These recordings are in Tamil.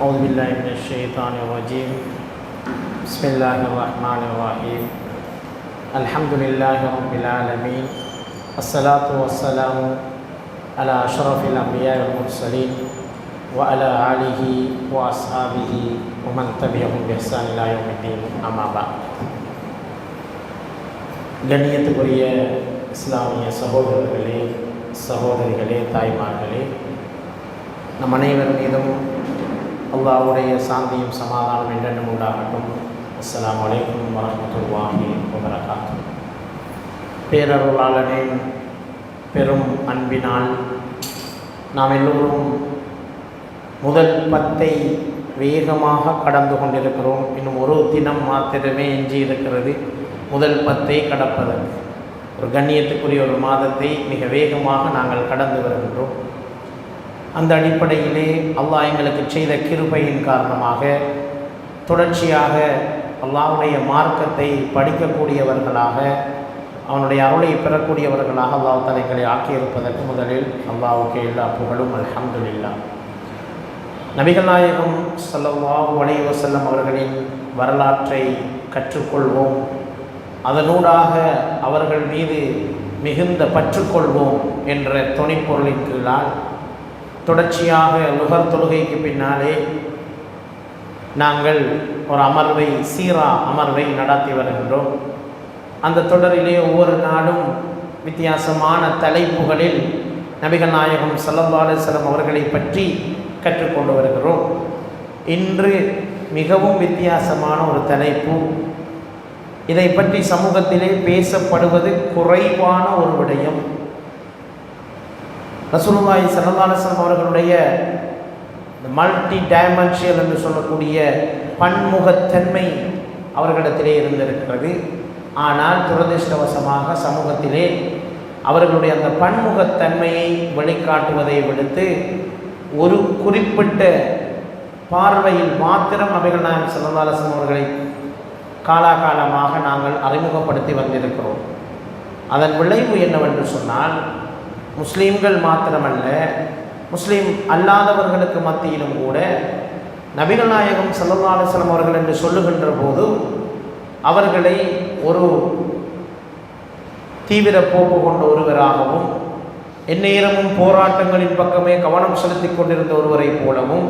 أعوذ بالله من الشيطان الرجيم. بسم الله الرحمن الرحيم. الحمد لله رب العالمين. الصلاة والسلام على أشرف الأنبياء والمرسلين وعلى آله وأصحابه ومن تبعهم بإحسان إلى يوم الدين. أما بعد. கண்ணியத்துக்குரிய இஸ்லாமிய சகோதரர்களே, சகோதரிகளே, தாய்மார்களே, நம் அனைவர் மீதும் அல்லாஹ்வுடைய சாந்தியும் சமாதானம் என்றென்றும் உண்டாகட்டும். அஸ்ஸலாமு அலைக்கும் வரஹ்மத்துல்லாஹி வபரகாத்துஹு. பேரருளாளனின் பெரும் அன்பினால் நாம் எல்லோரும் முதல் 10 வேகமாக கடந்து கொண்டிருக்கிறோம். இன்னும் ஒரு தினம் மாத்திரமே எஞ்சி இருக்கிறது முதல் 10 கடப்பதற்கு. ஒரு கண்ணியத்துக்குரிய ஒரு மாதத்தை மிக வேகமாக நாங்கள் கடந்து வருகின்றோம். அந்த அடிப்படையிலே அல்லாஹ் எங்களுக்கு செய்த கிருபையின் காரணமாக தொடர்ச்சியாக அல்லாஹ்வுடைய மார்க்கத்தை படிக்கக்கூடியவர்களாக, அவனுடைய அருளை பெறக்கூடியவர்களாக அல்லாஹ் தஆலா ஆக்கியிருப்பதற்கு முதலில் அல்லாஹ்வுக்கு எல்லா புகழும். அல்ஹம்துலில்லாஹ். நபிகள் நாயகம் ஸல்லல்லாஹு அலைஹி வஸல்லம் அவர்களின் வரலாற்றை கற்றுக்கொள்வோம், அதனூடாக அவர்கள் மீது மிகுந்த பற்றுக்கொள்வோம் என்ற துணைப்பொருளின் கீழால் தொடர்ச்சியாக லுஹர் தொழுகைக்கு பின்னாலே நாங்கள் ஒரு அமர்வை, சீரா அமர்வை நடத்தி வருகின்றோம். அந்த தொடரிலே ஒவ்வொரு நாளும் வித்தியாசமான தலைப்புகளில் நபிகள் நாயகம் ஸல்லல்லாஹு அலைஹி வஸல்லம் அவர்களை பற்றி கற்றுக்கொண்டு வருகிறோம். இன்று மிகவும் வித்தியாசமான ஒரு தலைப்பு. இதை பற்றி சமூகத்திலே பேசப்படுவது குறைவான ஒரு விடயம். ரசூலுல்லாஹி ஸல்லல்லாஹு அலைஹி வஸல்லம் அவர்களுடைய மல்டி டைமென்ஷனல் என்று சொல்லக்கூடிய பன்முகத்தன்மை அவர்களிடத்திலே இருந்திருக்கிறது. ஆனால் துரதிர்ஷ்டவசமாக சமூகத்திலே அவர்களுடைய அந்த பன்முகத்தன்மையை வெளிக்காட்டுவதை விடுத்து ஒரு குறிப்பிட்ட பார்வையில் மாத்திரம் நபிகள் நாயகம் ஸல்லல்லாஹு அலைஹி வஸல்லம் அவர்களை காலாகாலமாக நாங்கள் அறிமுகப்படுத்தி வந்திருக்கிறோம். அதன் விளைவு என்னவென்று சொன்னால், முஸ்லீம்கள் மாத்திரமல்ல, முஸ்லீம் அல்லாதவர்களுக்கு மத்தியிலும் கூட நபிகள் நாயகம் ஸல்லல்லாஹு அலைஹி வஸல்லம் அவர்கள் என்று சொல்லுகின்ற போது அவர்களை ஒரு தீவிர போக்கு கொண்ட ஒருவராகவும், எந்நேரமும் போராட்டங்களின் பக்கமே கவனம் செலுத்தி கொண்டிருந்த ஒருவரை போலவும்,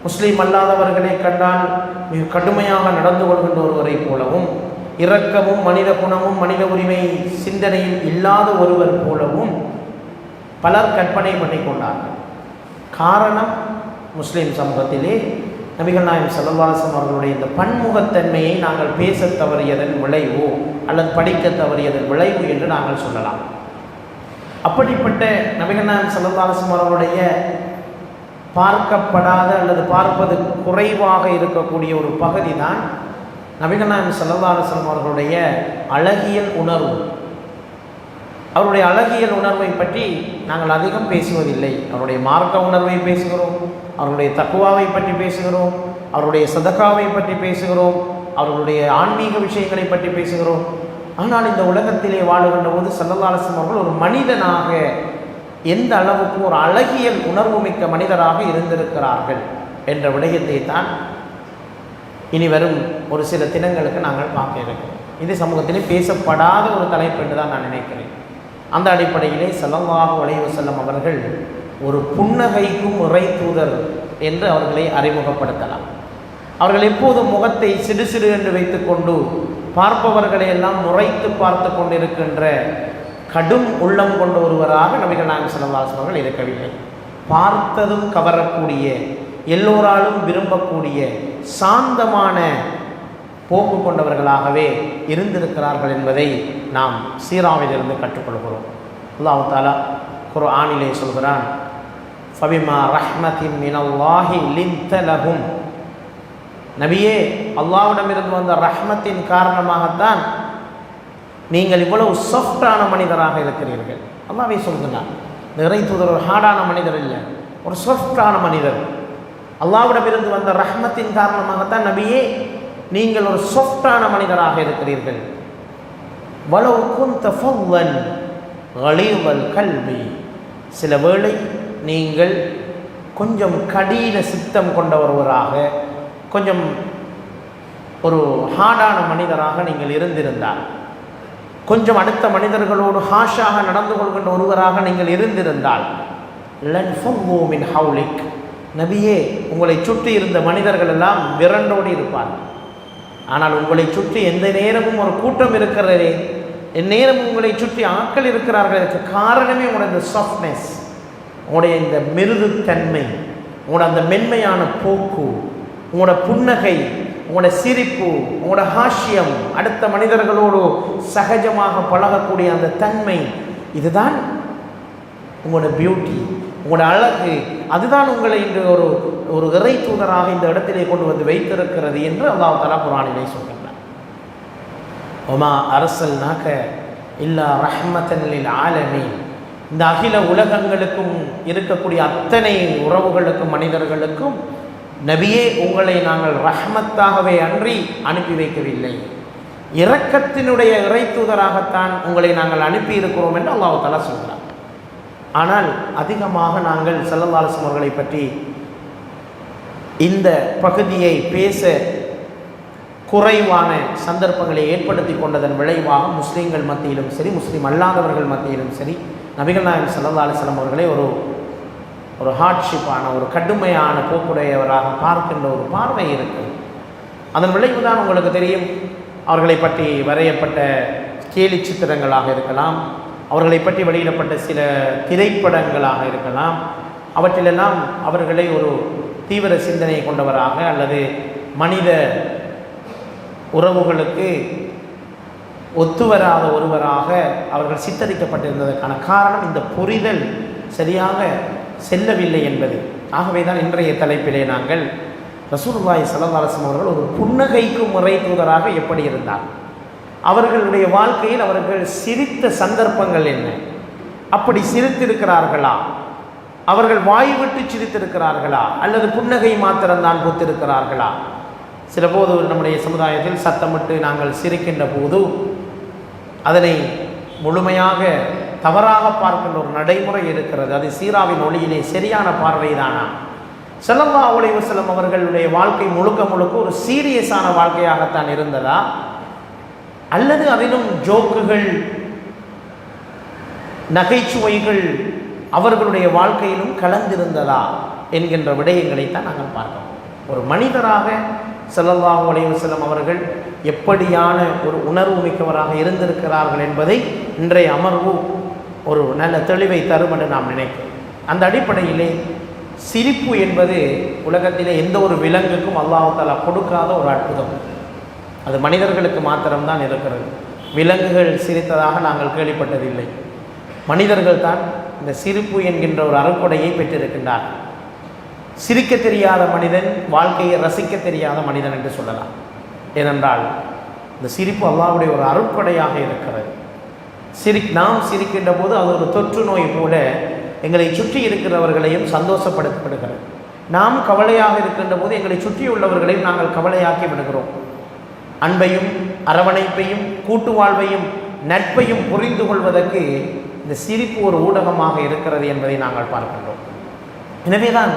முஸ்லீம் அல்லாதவர்களை கண்டால் மிக கடுமையாக நடந்து கொள்கின்ற ஒருவரை போலவும், இரக்கமும் மனித குணமும் மனித உரிமை சிந்தனையும் இல்லாத ஒருவர் போலவும் பலர் கற்பனை பண்ணி கொண்டார்கள். காரணம், முஸ்லீம் சமூகத்திலே நபிகள் நாயகம் ஸல்லல்லாஹு அலைஹி வஸல்லம் அவர்களுடைய இந்த பன்முகத்தன்மையை நாங்கள் பேச தவறியதன் விளைவு அல்லது படிக்க தவறியதன் விளைவு என்று நாங்கள் சொல்லலாம். அப்படிப்பட்ட நபிகள் நாயகம் ஸல்லல்லாஹு அலைஹி வஸல்லம் அவர்களுடைய பார்க்கப்படாத அல்லது பார்ப்பது குறைவாக இருக்கக்கூடிய ஒரு பகுதி தான் நபிகள் நாயகம் ஸல்லல்லாஹு அலைஹி வஸல்லம் அவர்களுடைய அழகியல் உணர்வு. அவருடைய அழகியல் உணர்வை பற்றி நாங்கள் அதிகம் பேசுவதில்லை. அவருடைய மார்க்க உணர்வை பேசுகிறோம், அவருடைய தக்குவாவை பற்றி பேசுகிறோம், அவருடைய சதகாவை பற்றி பேசுகிறோம், அவர்களுடைய ஆன்மீக விஷயங்களை பற்றி பேசுகிறோம். ஆனால் இந்த உலகத்திலே வாழுகின்ற போது ஸல்லல்லாஹு அலைஹி வஸல்லம் அவர்கள் ஒரு மனிதனாக எந்த அளவுக்கு ஒரு அழகியல் உணர்வு மிக்க மனிதராக இருந்திருக்கிறார்கள் என்ற விடயத்தை தான் இனி வரும் ஒரு சில தினங்களுக்கு நாங்கள் பார்க்க இருக்கிறோம். இது சமூகத்திலே பேசப்படாத ஒரு தலைப்பு என்று தான் நான் நினைக்கிறேன். அந்த அடிப்படையிலே ஸல்லல்லாஹு அலைஹி வஸல்லம் அவர்கள் ஒரு புன்னகைக்கும் இறை தூதர் என்று அவர்களை அறிமுகப்படுத்தலாம். அவர்கள் எப்போதும் முகத்தை சிறு சிறு என்று வைத்துக்கொண்டு பார்ப்பவர்களை எல்லாம் முறைத்து பார்த்து கொண்டிருக்கின்ற கடும் உள்ளம் கொண்ட ஒருவராக நபிகள் நாயகம் ஸல்லல்லாஹு அலைஹி வஸல்லம் அவர்கள் இருக்கவில்லை. பார்த்ததும் கவரக்கூடிய, எல்லோராலும் விரும்பக்கூடிய சாந்தமான போக்கு கொண்டவர்களாகவே இருந்திருக்கிறார்கள் என்பதை நாம் சீராவிலிருந்து கற்றுக்கொள்கிறோம். அல்லாஹ் தஆலா குர்ஆனிலே சொல்கிறான், ஃபபிமா ரஹ்மத்தின் மினல்லாஹி லின்த லஹும். நபியே, அல்லாஹ்விடமிருந்து வந்த ரஹ்மத்தின் காரணமாகத்தான் நீங்கள் இவ்வளவு சாஃப்டான மனிதராக இருக்கிறீர்கள். அல்லாஹ்வே சொல்கிறான். இறை தூதர் ஒரு ஹார்டான மனிதர் இல்லை, ஒரு சாஃப்டான மனிதர். அல்லாஹ்விடமிருந்து வந்த ரஹ்மத்தின் காரணமாகத்தான் நபியே நீங்கள் ஒரு சாஃப்டான மனிதராக இருக்கிறீர்கள். வலவ் குன்த ஃபவ்வன் கலீபல் கல்பி. சில வேளை நீங்கள் கொஞ்சம் கடின சித்தம் கொண்ட ஒருவராக, கொஞ்சம் ஒரு ஹார்டான மனிதராக நீங்கள் இருந்திருந்தால், கொஞ்சம் அடுத்த மனிதர்களோடு ஹாஷாக நடந்து கொள்கின்ற ஒருவராக நீங்கள் இருந்திருந்தால், லன் ஃபம்மு மின் ஹவுலிக், நபியே உங்களை சுற்றி இருந்த மனிதர்கள் எல்லாம் விரண்டோடி இருப்பார்கள். ஆனால் உங்களை சுற்றி எந்த நேரமும் ஒரு கூட்டம் இருக்கிறதே, எந்நேரமும் உங்களை சுற்றி ஆட்கள் இருக்கிறார்கள், அதற்கு காரணமே உங்களுடைய இந்த சாஃப்ட்னஸ், உங்களுடைய இந்த மிருதுத்தன்மை, உங்களோட அந்த மென்மையான போக்கு, உங்களோட புன்னகை, உங்களோட சிரிப்பு, உங்களோட ஹாஷ்யம், அடுத்த மனிதர்களோடு சகஜமாக பழகக்கூடிய அந்த தன்மை, இதுதான் உங்களோட பியூட்டி, உங்களோட அழகு, அதுதான் உங்களை இன்று ஒரு இறை தூதராக இந்த இடத்திலே கொண்டு வந்து வைத்திருக்கிறது என்று அல்லாஹ் தஆலா குர்ஆனிலே சொல்கிறார். ஒமா அர்ஸல்நாக இல்லா ரஹ்மத்தன் லில் ஆலமீன், இந்த அகில உலகங்களுக்கும் இருக்கக்கூடிய அத்தனை உறவுகளுக்கும் மனிதர்களுக்கும் நபியே உங்களை நாங்கள் ரஹ்மத்தாகவே அன்றி அனுப்பி வைக்கவில்லை, இரக்கத்தினுடைய இறை தூதராகத்தான் உங்களை நாங்கள் அனுப்பி இருக்கிறோம் என்று அல்லாஹ் தஆலா சொல்கிறார். ஆனால் அதிகமாக நாங்கள் ஸல்லல்லாஹு அலைஹி வஸல்லம் அவர்களை பற்றி இந்த பகுதியை பேச குறைவான சந்தர்ப்பங்களை ஏற்படுத்தி கொண்டதன் விளைவாக முஸ்லீம்கள் மத்தியிலும் சரி, முஸ்லீம் அல்லாதவர்கள் மத்தியிலும் சரி, நபிகள் நாயகம் ஸல்லல்லாஹு அலைஹி வஸல்லம் அவர்களே ஒரு ஹார்ட்ஷிப்பான, ஒரு கடுமையான போக்குடையவராக பார்க்கின்ற ஒரு பார்வை இருக்குது. அதன் விளைவு தான் உங்களுக்கு தெரியும். அவர்களை பற்றி வரையப்பட்ட கேலி சித்திரங்களாக இருக்கலாம், அவர்களை பற்றி வெளியிடப்பட்ட சில திரைப்படங்களாக இருக்கலாம், அவற்றிலெல்லாம் அவர்களை ஒரு தீவிர சிந்தனை கொண்டவராக அல்லது மனித உறவுகளுக்கு ஒத்துவராத ஒருவராக அவர்கள் சித்தரிக்கப்பட்டிருந்ததற்கான காரணம் இந்த புரிதல் சரியாக செல்லவில்லை என்பது. ஆகவே தான் இன்றைய தலைப்பிலே நாங்கள் ரசூலுல்லாஹி ஸல்லல்லாஹு அலைஹி வஸல்லம் அவர்கள் ஒரு புன்னகைக்கும் முறை தூதராக எப்படி இருந்தார், அவர்களுடைய வாழ்க்கையில் அவர்கள் சிரித்த சந்தர்ப்பங்கள் என்ன, அப்படி சிரித்திருக்கிறார்களா, அவர்கள் வாய் விட்டு சிரித்திருக்கிறார்களா, அல்லது புன்னகை மாத்திரம்தான் பூத்திருக்கிறார்களா? சில போது நம்முடைய சமுதாயத்தில் சத்தமிட்டு நாங்கள் சிரிக்கின்ற போது அதனை முழுமையாக தவறாக பார்க்கின்ற ஒரு நடைமுறை இருக்கிறது. அது சீராவின் ஒளியிலே சரியான பார்வைதானா? ஸல்லல்லாஹு அலைஹி வஸல்லம் அவர்களுடைய வாழ்க்கை முழுக்க முழுக்க ஒரு சீரியஸான வாழ்க்கையாகத்தான் இருந்ததா, அல்லது அதிலும் ஜோக்குகள், நகைச்சுவைகள் அவர்களுடைய வாழ்க்கையிலும் கலந்திருந்ததா என்கின்ற விடயங்களைத்தான் நாங்கள் பார்க்கிறோம். ஒரு மனிதராக ஸல்லல்லாஹு அலைஹி வஸல்லம் அவர்கள் எப்படியான ஒரு உணர்வு மிக்கவராக இருந்திருக்கிறார்கள் என்பதை இன்றைய அமர்வு ஒரு நல்ல தெளிவை தரும் என்று நாம் நினைக்கிறோம். அந்த அடிப்படையிலே சிரிப்பு என்பது உலகத்திலே எந்த ஒரு விலங்குக்கும் அல்லாஹ் தஆலா கொடுக்காத ஒரு அற்புதம். அது மனிதர்களுக்கு மாத்திரம்தான் இருக்கிறது. விலங்குகள் சிரித்ததாக நாங்கள் கேள்விப்பட்டதில்லை. மனிதர்கள் தான் இந்த சிரிப்பு என்கின்ற ஒரு அருட்கொடையை பெற்றிருக்கின்றார். சிரிக்க தெரியாத மனிதன் வாழ்க்கையை ரசிக்க தெரியாத மனிதன் என்று சொல்லலாம். ஏனென்றால் இந்த சிரிப்பு அல்லாஹ்வுடைய ஒரு அருட்கொடையாக இருக்கிறது. நாம் சிரிக்கின்ற போது அது ஒரு தொற்று நோய் போல எங்களை சுற்றி இருக்கிறவர்களையும் சந்தோஷப்படுத்தப்படுகிறது. நாம் கவலையாக இருக்கின்ற போது எங்களை சுற்றியுள்ளவர்களையும் நாங்கள் கவலையாக்கி விடுகிறோம். அன்பையும் அரவணைப்பையும் கூட்டு வாழ்வையும் நட்பையும் புரிந்து கொள்வதற்கு இந்த சிரிப்பு ஒரு ஊடகமாக இருக்கிறது என்பதை நாங்கள் பார்க்கின்றோம். எனவேதான்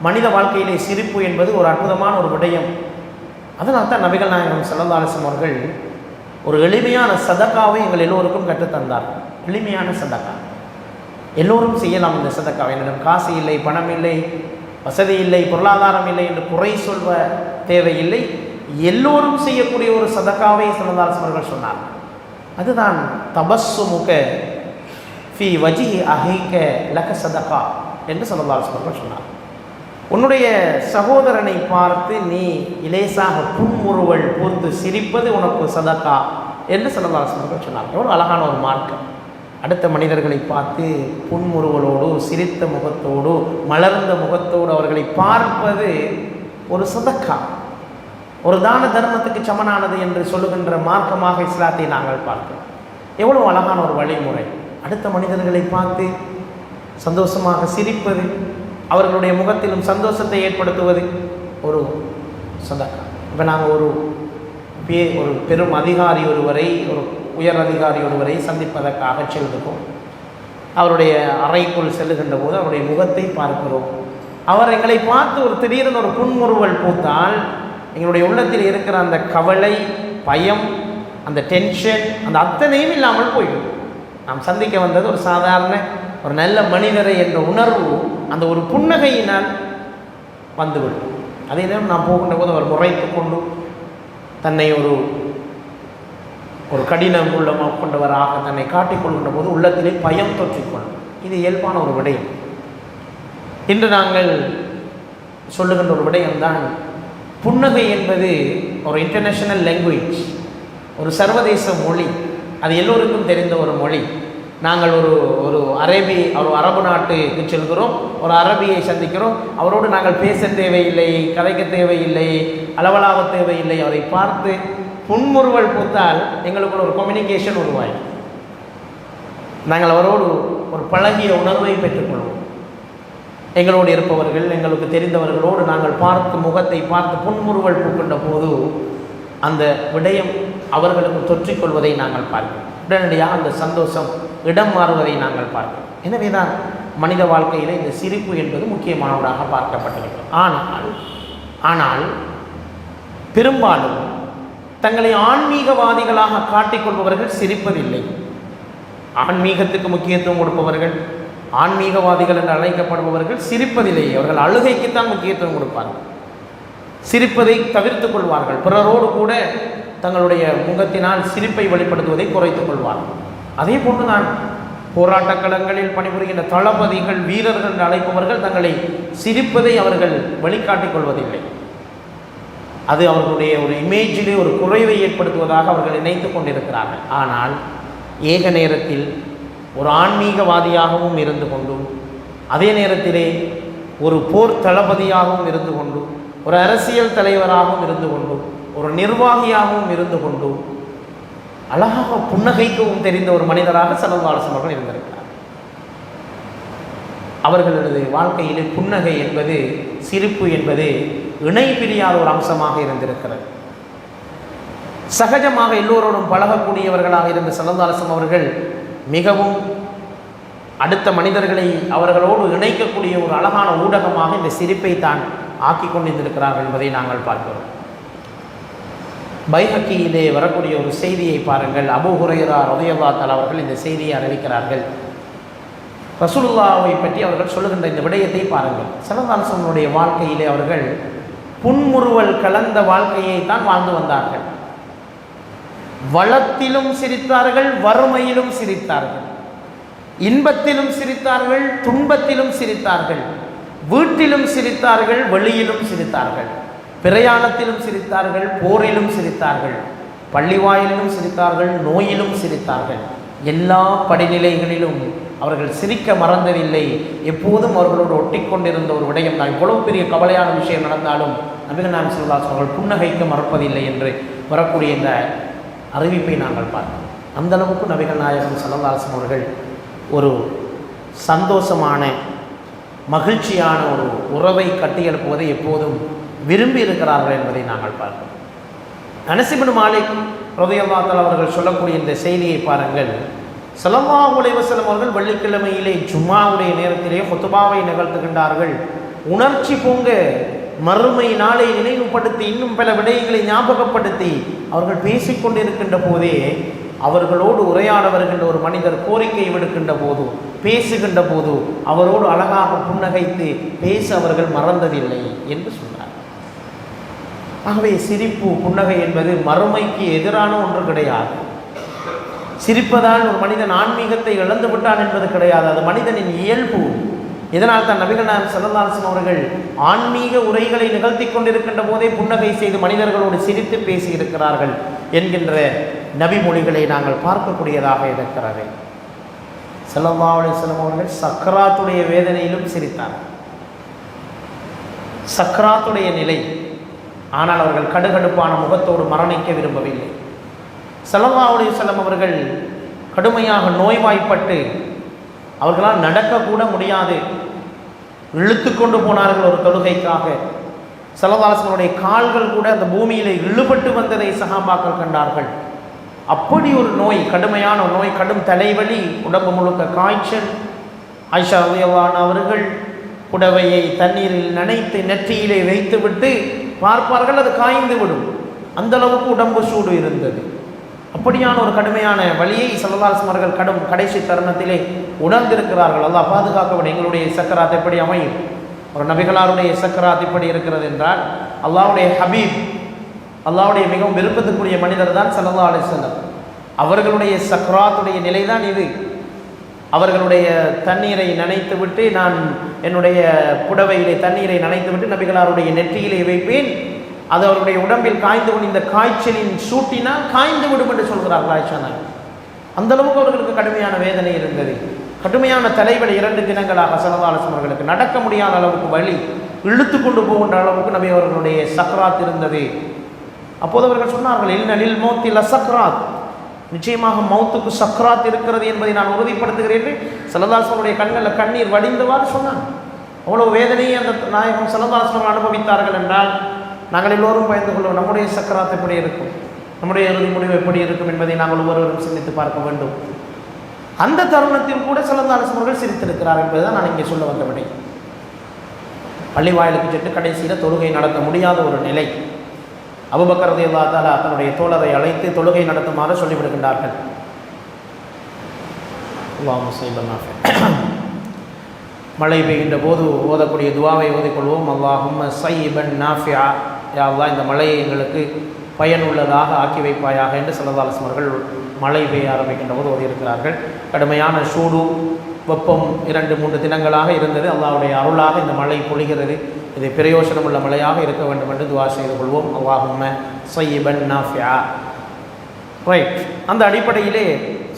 மனித வாழ்க்கையிலே சிரிப்பு என்பது ஒரு அற்புதமான ஒரு விடயம். அதனால் தான் நபிகள் நாயகம் ஸல்லல்லாஹு அலைஹி வஸல்லம் அவர்கள் ஒரு எளிமையான சதக்காவை எங்கள் எல்லோருக்கும் கற்றுத்தந்தார். எளிமையான சதக்கா எல்லோரும் செய்யலாம். இந்த சதக்காவை என்னிடம் காசு இல்லை, பணம் இல்லை, வசதி இல்லை, பொருளாதாரம் இல்லை என்று குறை சொல்வ தேவையில்லை. எல்லோரும் செய்யக்கூடிய ஒரு சதக்காவை ஸல்லல்லாஹு அலைஹி வஸல்லம் அவர்கள் சொன்னார். அதுதான் தபஸ்ஸுமுக ஃபி வஜ்ஹி அஹீக லக சதகா என்று ஸல்லல்லாஹு அலைஹி வஸல்லம் அவர்கள் சொன்னார். உன்னுடைய சகோதரனை பார்த்து நீ இலேசாக புன்முறுவல் பூத்து சிரிப்பது உனக்கு சதக்கா என்று ஸல்லல்லாஹு அலைஹி வஸல்லம் சொன்னார். எவ்வளோ அழகான ஒரு மார்க்கம். அடுத்த மனிதர்களை பார்த்து புன்முறுவலோடு, சிரித்த முகத்தோடு, மலர்ந்த முகத்தோடு அவர்களை பார்ப்பது ஒரு சதக்கா, ஒரு தான தர்மத்துக்கு சமனானது என்று சொல்லுகின்ற மார்க்கமாக இஸ்லாத்தை நாங்கள் பார்க்கிறோம். எவ்வளோ அழகான ஒரு வழிமுறை. அடுத்த மனிதர்களை பார்த்து சந்தோஷமாக சிரிப்பது, அவர்களுடைய முகத்திலும் சந்தோஷத்தை ஏற்படுத்துவது ஒரு சதக்கா. இப்போ நாங்கள் ஒரு பெரும் அதிகாரி ஒருவரை, ஒரு உயர் அதிகாரி ஒருவரை சந்திப்பதற்காக செல்கிறோம். அவருடைய அறைக்குள் செல்லுகின்ற போது அவருடைய முகத்தை பார்க்கிறோம். அவர் எங்களை பார்த்து ஒரு திடீரென ஒரு புன்முறுவல் பூத்தால் எங்களுடைய உள்ளத்தில் இருக்கிற அந்த கவலை, பயம், அந்த டென்ஷன், அந்த அத்தனையும் இல்லாமல் போய்விடும். நாம் சந்திக்க வந்தது ஒரு சாதாரண ஒரு நல்ல மனிதரை என்ற உணர்வு அந்த ஒரு புன்னகையினால் வந்துவிடும். அதே நேரம் நாம் போகின்ற போது அவர் முறைத்து கொண்டு தன்னை ஒரு கடினம் உள்ளமாக கொண்டவராக தன்னை காட்டிக்கொள்கின்ற போது உள்ளத்திலே பயம் தொற்றிக்கொள்ளும். இது இயல்பான ஒரு விடயம். இன்று நாங்கள் சொல்லுகின்ற ஒரு விடயம்தான் புன்னகை என்பது ஒரு இன்டர்நேஷனல் லாங்குவேஜ், ஒரு சர்வதேச மொழி. அது எல்லோருக்கும் தெரிந்த ஒரு மொழி. நாங்கள் ஒரு அரபு நாட்டுக்கு செல்கிறோம், ஒரு அரபியை சந்திக்கிறோம், அவரோடு நாங்கள் பேச தேவையில்லை, கதைக்க தேவையில்லை, அளவலாக தேவையில்லை. அவரை பார்த்து புன்முறுவல் பூத்தால் எங்களுக்குள்ள ஒரு கம்யூனிகேஷன் உருவாகும். நாங்கள் அவரோடு ஒரு பழகிய உணர்வை பெற்றுக்கொள்வோம். எங்களோடு இருப்பவர்கள், எங்களுக்கு தெரிந்தவர்களோடு நாங்கள் பார்த்து முகத்தை பார்த்து புன்முறுவல் பூக்கின்ற போது அந்த விடயம் அவர்களுக்கு தொற்றிக்கொள்வதை நாங்கள் பார்க்கிறோம். உடனடியாக அந்த சந்தோஷம் இடம் மாறுவதை நாங்கள் பார்க்கிறோம். எனவே தான் மனித வாழ்க்கையில் இந்த சிரிப்பு என்பது முக்கியமானவராக பார்க்கப்பட்டிருக்கிறது. ஆனால் பெரும்பாலும் தங்களை ஆன்மீகவாதிகளாக காட்டிக்கொள்பவர்கள் சிரிப்பதில்லை. ஆன்மீகத்துக்கு முக்கியத்துவம் கொடுப்பவர்கள், ஆன்மீகவாதிகள் என்று அழைக்கப்படுபவர்கள் சிரிப்பதில்லை. அவர்கள் அழுகைக்குத்தான் முக்கியத்துவம் கொடுப்பார்கள், சிரிப்பதை தவிர்த்து கொள்வார்கள். பிறரோடு கூட தங்களுடைய முகத்தினால் சிரிப்பை வெளிப்படுத்துவதை குறைத்துக் கொள்வார்கள். அதே போன்று தான் போராட்ட களங்களில் பணிபுரிகின்ற தளபதிகள், வீரர்கள் என்று அழைப்பவர்கள் தங்களை சிரிப்பதை அவர்கள் வெளிக்காட்டிக் கொள்வதில்லை. அது அவர்களுடைய ஒரு இமேஜிலே ஒரு குறைவை ஏற்படுத்துவதாக அவர்கள் நினைத்து கொண்டிருக்கிறார்கள். ஆனால் ஏக நேரத்தில் ஒரு ஆன்மீகவாதியாகவும் இருந்து கொண்டும், அதே நேரத்திலே ஒரு போர் தளபதியாகவும் இருந்து கொண்டும், ஒரு அரசியல் தலைவராகவும் இருந்து கொண்டும், ஒரு நிர்வாகியாகவும் இருந்து கொண்டும் அழகாக புன்னகைக்கவும் தெரிந்த ஒரு மனிதராக ஸல்லல்லாஹு அலைஹி வஸல்லம் அவர்கள் இருந்திருக்கிறார். அவர்களது வாழ்க்கையிலே புன்னகை என்பது, சிரிப்பு என்பது இணை பிரியாத ஒரு அம்சமாக இருந்திருக்கிறது. சகஜமாக எல்லோரோடும் பழகக்கூடியவர்களாக இருந்த ஸல்லல்லாஹு அலைஹி வஸல்லம் அவர்கள் மிகவும் அடுத்த மனிதர்களை அவர்களோடு இணைக்கக்கூடிய ஒரு அழகான ஊடகமாக இந்த சிரிப்பை தான் ஆக்கி கொண்டிருக்கிறார்கள் என்பதை நாங்கள் பார்க்கிறோம். பைஹக்கியிலே வரக்கூடிய ஒரு செய்தியை பாருங்கள். அபூ ஹுரைரா ரலியல்லாஹு தஆலா அவர்கள் இந்த செய்தியை அறிவிக்கிறார்கள். ரசூலுல்லாஹை பற்றி அவர்கள் சொல்லுகின்ற இந்த விடயத்தை பாருங்கள். ஸல்லல்லாஹு அலைஹி வஸல்லம் வாழ்க்கையிலே அவர்கள் புன்முறுவல் கலந்த வாழ்க்கையை தான் வாழ்ந்து வந்தார்கள். வளத்திலும் சிரித்தார்கள், வறுமையிலும் சிரித்தார்கள், இன்பத்திலும் சிரித்தார்கள், துன்பத்திலும் சிரித்தார்கள், வீட்டிலும் சிரித்தார்கள், வெளியிலும் சிரித்தார்கள், பிரயாணத்திலும் சிரித்தார்கள், போரிலும் சிரித்தார்கள், பள்ளிவாயிலும் சிரித்தார்கள், நோயிலும் சிரித்தார்கள். எல்லா படிநிலைகளிலும் அவர்கள் சிரிக்க மறந்ததில்லை. எப்போதும் அவர்களோடு ஒட்டிக்கொண்டிருந்த ஒரு விடயம் தான். இவ்வளவு பெரிய கவலையான விஷயம் நடந்தாலும் நபிகள் நாயகம் ஸல்லல்லாஹு அலைஹி வஸல்லம் அவர்கள் புன்னகைக்க மறப்பதில்லை என்று வரக்கூடிய இந்த அறிவிப்பை நாங்கள் பார்க்கிறோம். அந்த அளவுக்கு நபிகள் நாயகம் ஸல்லல்லாஹு அலைஹி வஸல்லம் அவர்கள் ஒரு சந்தோஷமான, மகிழ்ச்சியான ஒரு உறவை கட்டியெழுப்புவதை எப்போதும் விரும்பி இருக்கிறார்கள் என்பதை நாங்கள் பார்க்கிறோம். அனஸ் இப்னு மாலிக் ரலியல்லாஹு தஆலா அவர்கள் சொல்லக்கூடிய இந்த செய்தியை பாருங்கள். ஸல்லல்லாஹு அலைஹி வஸல்லம் அவர்கள் வெள்ளிக்கிழமையிலே ஜும்மாவுடைய நேரத்திலே ஹுத்பாவை நிகழ்த்துகின்றார்கள். உணர்ச்சி பொங்க மறுமை நாளை நினைவுபடுத்தி இன்னும் பல விடயங்களை ஞாபகப்படுத்தி அவர்கள் பேசிக்கொண்டிருக்கின்ற போதே அவர்களோடு உரையாட வருகின்ற ஒரு மனிதர் கோரிக்கை விடுக்கின்ற போது, பேசுகின்ற போது அவரோடு அழகாக புன்னகைத்து பேச அவர்கள் மறந்ததில்லை என்று சொன்னார். ஆகவே சிரிப்பு, புன்னகை என்பது மறுமைக்கு எதிரான ஒன்று கிடையாது. சிரிப்பதால் ஒரு மனிதன் ஆன்மீகத்தை இழந்து விட்டான் என்பது கிடையாது. அது மனிதனின் இயல்பு. இதனால் தான் நபிகள் நாயகம் ஸல்லல்லாஹு அலைஹி வஸல்லம் அவர்கள் ஆன்மீக உரைகளை நிகழ்த்தி கொண்டிருக்கின்ற போதே புன்னகை செய்து மனிதர்களோடு சிரித்து பேசியிருக்கிறார்கள் என்கின்ற நபி மொழிகளை நாங்கள் பார்க்கக்கூடியதாக இருக்கிறது. ஸல்லல்லாஹு அலைஹி வஸல்லம் அவர்கள் சக்ராத்துடைய வேதனையிலும் சிரித்தார். சக்ராத்துடைய நிலை. ஆனால் அவர்கள் கடுகடுப்பான முகத்தோடு மரணிக்க விரும்பவில்லை. ஸல்லல்லாஹு அலைஹி வஸல்லம் அவர்கள் கடுமையாக நோய்வாய்ப்பட்டு அவர்களால் நடக்கக்கூட முடியாது, இழுத்து கொண்டு போனார்கள் ஒரு தொழுகைக்காக. ஸல்லல்லாஹு அலைஹி வஸல்லம் கால்கள் கூட அந்த பூமியிலே இழுபட்டு வந்ததை சஹாபாக்கள் கண்டார்கள். அப்படி ஒரு நோய், கடுமையான நோய், கடும் தலைவலி, உடம்பு முழுக்க காய்ச்சல். ஆயிஷா ரலியல்லாஹு அன்ஹா அவர்கள் புடவையை தண்ணீரில் நனைத்து நெற்றியிலே வைத்துவிட்டு பார்ப்பார்கள், அது காய்ந்து விடும். அந்த அளவுக்கு உடம்பு சூடு இருந்தது. அப்படியான ஒரு கடுமையான வழியை ஸல்லல்லாஹு அலைஹி வஸல்லம் கடைசி தருணத்திலே உணர்ந்திருக்கிறார்கள். அல்லாஹ் பாதுகாக்க வேண்டும். எங்களுடைய சக்கராத் எப்படி அமையும்? ஒரு நபிகளாருடைய சக்கராத் இப்படி இருக்கிறது என்றால், அல்லாஹ்வுடைய ஹபீப், அல்லாஹ்வுடைய மிகவும் விருப்பத்துக்குரிய மனிதர் தான் ஸல்லல்லாஹு அலைஹி வஸல்லம். அவர்களுடைய சக்கராத்துடைய நிலைதான் இது. அவர்களுடைய தண்ணீரை நனைத்து விட்டு, நான் என்னுடைய புடவையிலே தண்ணீரை நனைத்து விட்டு நபிகளாருடைய நெற்றியிலே வைப்பேன், அது அவருடைய உடம்பில் காய்ந்து கொண்டு இந்த காய்ச்சலின் சூட்டினால் காய்ந்து விடும் என்று சொல்கிறார்கள் ஆயிஷா நாயகி. அந்த அளவுக்கு அவர்களுக்கு கடுமையான வேதனை இருந்தது. கடுமையான தலைவலி 2 தினங்களாக ஸல்லல்லாஹு அலைஹி வஸல்லம் அவர்களுக்கு நடக்க முடியாத அளவுக்கு வலி, இழுத்து கொண்டு போகின்ற அளவுக்கு நபி அவர்களுடைய சக்ராத் இருந்தது. அப்போது அவர்கள் சொன்னார்கள், இன்னலில் மௌத்தி லசக்ராத், நிச்சயமாக மௌத்துக்கு சக்ராத் இருக்கிறது என்பதை நான் உறுதிப்படுத்துகிறேன். ஸல்லல்லாஹு அலைஹி வஸல்லம் கண்களில் கண்ணீர் வடிந்தவாறு சொன்னான். அவ்வளவு வேதனையை அந்த நாயகம் ஸல்லல்லாஹு அலைஹி வஸல்லம் அனுபவித்தார்கள் என்றால் நாங்கள் எல்லோரும் பயந்து கொள்வோம். நம்முடைய சக்கராத் எப்படி இருக்கும், நம்முடைய இறுதி முடிவு எப்படி இருக்கும் என்பதை நாங்கள் ஒவ்வொருவரும் சிந்தித்து பார்க்க வேண்டும். அந்த தருணத்தில் கூட ஸல்லல்லாஹு அலைஹி வஸல்லம் சிரித்திருக்கிறார் என்பதுதான் நான் இங்கே சொல்ல வந்த விடை. பள்ளி வாயிலுக்கு சென்று கடைசியில் தொழுகை நடத்த முடியாத ஒரு நிலை. அபூபக்கர் ரலியல்லாஹு தஆலா தன்னுடைய தோழரை அழைத்து தொழுகை நடத்துமாறு சொல்லிவிடுகின்றார்கள். அல்லாஹும்ம ஸல்லி அலா மழை பெய்கின்ற போது ஓதக்கூடிய துவாவை ஓதிக்கொள்வோம். அல்லாஹும்ம ஸய்யிபன் நாஃபிஆ, யா அல்லாஹ் இந்த மழையை எங்களுக்கு பயனுள்ளதாக ஆக்கி வைப்பாயாக என்று ஸல்லல்லாஹு அலைஹி வஸல்லம் அவர்கள் மழை பெய்ய ஆரம்பிக்கின்ற போது ஓதியிருக்கிறார்கள். கடுமையான சூடு, வெப்பம் 2-3 தினங்களாக இருந்தது. அல்லாஹ்வுடைய அருளாக இந்த மழை பொழிகிறது. இது பிரயோசனமுள்ள மழையாக இருக்க வேண்டும் என்று துவா செய்து கொள்வோம். அல்லாஹும்ம ஸய்யிபன் நாஃபிஆ. ரைட். அந்த அடிப்படையிலே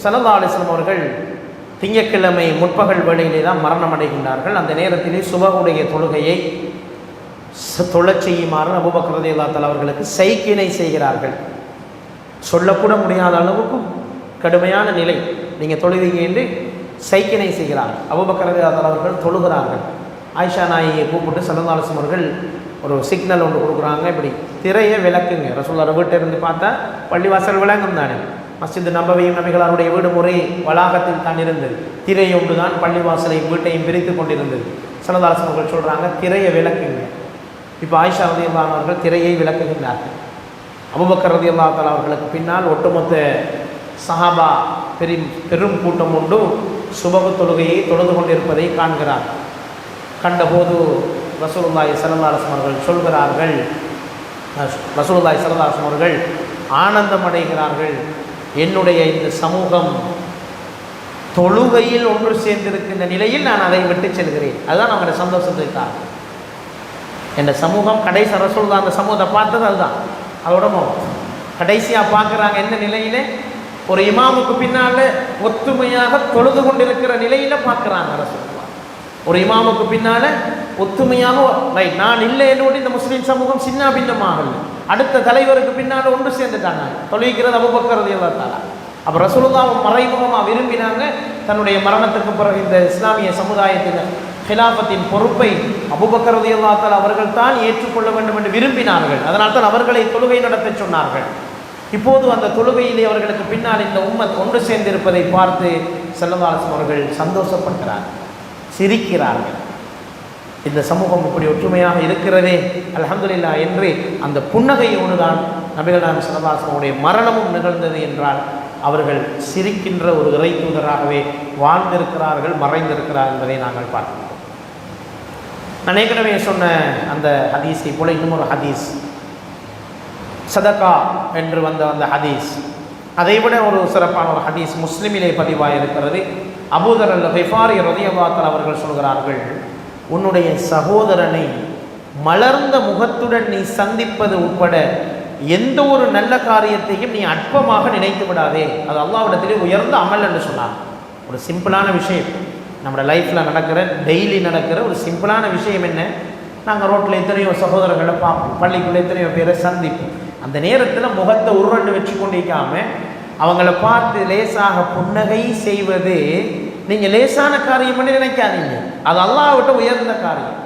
ஸல்லல்லாஹு அலைஹி வஸல்லம் அவர்கள் திங்கட்கிழமை முற்பகல் வேளையிலே தான் மரணம் அடைகின்றார்கள். அந்த நேரத்திலே சுபஹுடைய தொழுகையை தொழச் செய்யுமாறு அபூபக்கர் ரலியல்லாஹு தஆலா அவர்களுக்கு சைக்கினை செய்கிறார்கள். சொல்லக்கூட முடியாத அளவுக்கு கடுமையான நிலை. நீங்கள் தொழுவீங்க என்று சைக்கினை செய்கிறார்கள். அபூபக்கர் ரலியல்லாஹு தஆலா அவர்கள் தொழுகிறார்கள். ஆயிஷா நாயகியை கூப்பிட்டு ஸல்லல்லாஹு அலைஹி வஸல்லம் அவர்கள் ஒரு சிக்னல் ஒன்று கொடுக்குறாங்க, இப்படி திரையை விளக்குங்க. ரசூலுல்லாஹ் வீட்டை இருந்து பார்த்தா பள்ளிவாசல் விளங்கும் தானே. மஸ்ஜித் நபவியும் நபிகளாருடைய வீடு முறை வளாகத்தில் தான் இருந்தது. திரை ஒன்று தான் பள்ளிவாசலையும் வீட்டையும் பிரித்து கொண்டிருந்தது. ஸல்லல்லாஹு அலைஹி வஸல்லம் அவர்கள் சொல்கிறாங்க, திரையை விளக்குங்க. இப்போ ஆயிஷா ரலியல்லாஹு அன்ஹா அவர்கள் திரையை விளக்குகின்றார்கள். அபூபக்கர் ரலியல்லாஹு தஆலா அவர்களுக்கு பின்னால் ஒட்டுமொத்த சஹாபா பெரும் கூட்டம் உண்டு சுபஹ் தொழுகையை தொழுது கொண்டிருப்பதை காண்கிறார். கண்டபோது ரசூலுல்லாஹி ஸல்லல்லாஹு அலைஹி வஸல்லம் அவர்கள் சொல்கிறார்கள், ரசூலுல்லாஹி ஸல்லல்லாஹு அலைஹி வஸல்லம் அவர்கள் ஆனந்தம் அடைகிறார்கள். என்னுடைய இந்த சமூகம் தொழுகையில் ஒன்று சேர்ந்திருக்கின்ற நிலையில் நான் அதை விட்டு செல்கிறேன். அதுதான் நம்மளுடைய சந்தோஷத்துக்காக. இந்த சமூகம் கடைசி ரசூலுல்லாஹ் அந்த சமூகத்தை பார்த்தது அதுதான். அதோட கடைசியாக பார்க்குறாங்க என்ன நிலையிலே, ஒரு இமாமுக்கு பின்னால் ஒத்துமையாக தொழுது கொண்டிருக்கிற நிலையில் பார்க்குறாங்க ரசூலுல்லாஹ். ஒரு இமாமுக்கு பின்னால் ஒத்துமையாக ரைட், நான் இல்லை என்னோடு இந்த முஸ்லீம் சமூகம் சின்ன பின்னமாகல, அடுத்த தலைவருக்கு பின்னால் ஒன்று சேர்ந்துட்டாங்க. தொழுகிறது அபூபக்கர் ரலியல்லாஹு தஆலா. அப்போ ரசூலுல்லாஹ் மறைமுகமாக விரும்பினாங்க தன்னுடைய மரணத்துக்கு பிறகு இந்த இஸ்லாமிய சமுதாயத்தின் ஹிலாஃபத்தின் பொறுப்பை அபூபக்கர் ரலியல்லாஹு தஆலா அவர்கள் தான் ஏற்றுக்கொள்ள வேண்டும் என்று விரும்பினார்கள். அதனால் தான் அவர்களை தொழுகை நடத்த சொன்னார்கள். இப்போது அந்த தொழுகையிலே அவர்களுக்கு பின்னால் இந்த உம்மத் ஒன்று சேர்ந்திருப்பதை பார்த்து ஸல்லல்லாஹு அலைஹி வஸல்லம் அவர்கள் சந்தோஷப்படுகிறார்கள், சிரிக்கிறார்கள். இந்த சமூகம் இப்படி ஒற்றுமையாக இருக்கிறதே அல்ஹம்துலில்லாஹ் என்று அந்த புன்னகையோடு தான் நபிகள் நாயகம் ஸல்லல்லாஹு அலைஹி வஸல்லம் உடைய மரணமும் நிகழ்ந்தது என்றால் அவர்கள் சிரிக்கின்ற ஒரு இறை தூதராகவே வாழ்ந்திருக்கிறார்கள், மறைந்திருக்கிறார் என்பதை நாங்கள் பார்க்கிறோம். நான் ஏற்கனவே சொன்ன அந்த ஹதீஸை போல இன்னும் ஒரு ஹதீஸ், சதகா என்று வந்த அந்த ஹதீஸ், அதைவிட ஒரு சிறப்பான ஒரு ஹதீஸ் முஸ்லிமிலே பதிவாக இருக்கிறது. அபூதர் அல்-கிஃபாரி ரலியல்லாஹு தஆலா அவர்கள் சொல்கிறார்கள், உன்னுடைய சகோதரனை மலர்ந்த முகத்துடன் நீ சந்திப்பது உட்பட எந்த ஒரு நல்ல காரியத்தையும் நீ அற்பமாக நினைத்து விடாதே, அது அல்லாஹ்விடத்திலே உயர்ந்த அமல் என்று சொன்னார். ஒரு சிம்பிளான விஷயம், நம்மளோட லைஃப்பில் நடக்கிற டெய்லி நடக்கிற ஒரு சிம்பிளான விஷயம் என்ன, நாங்கள் ரோட்டில் எத்தனையோ சகோதரர்களை பார்ப்போம், பள்ளிக்குள்ளே எத்தனையோ பேரை சந்திப்போம். அந்த நேரத்தில் முகத்தை உருண்டு வச்சு கொண்டிருக்காம அவங்கள பார்த்து லேசாக புன்னகை செய்வது நீங்கள் லேசான காரியம் பண்ணி நினைக்காதீங்க, அது அல்லாஹ் விட்டு உயர்ந்த காரியம்.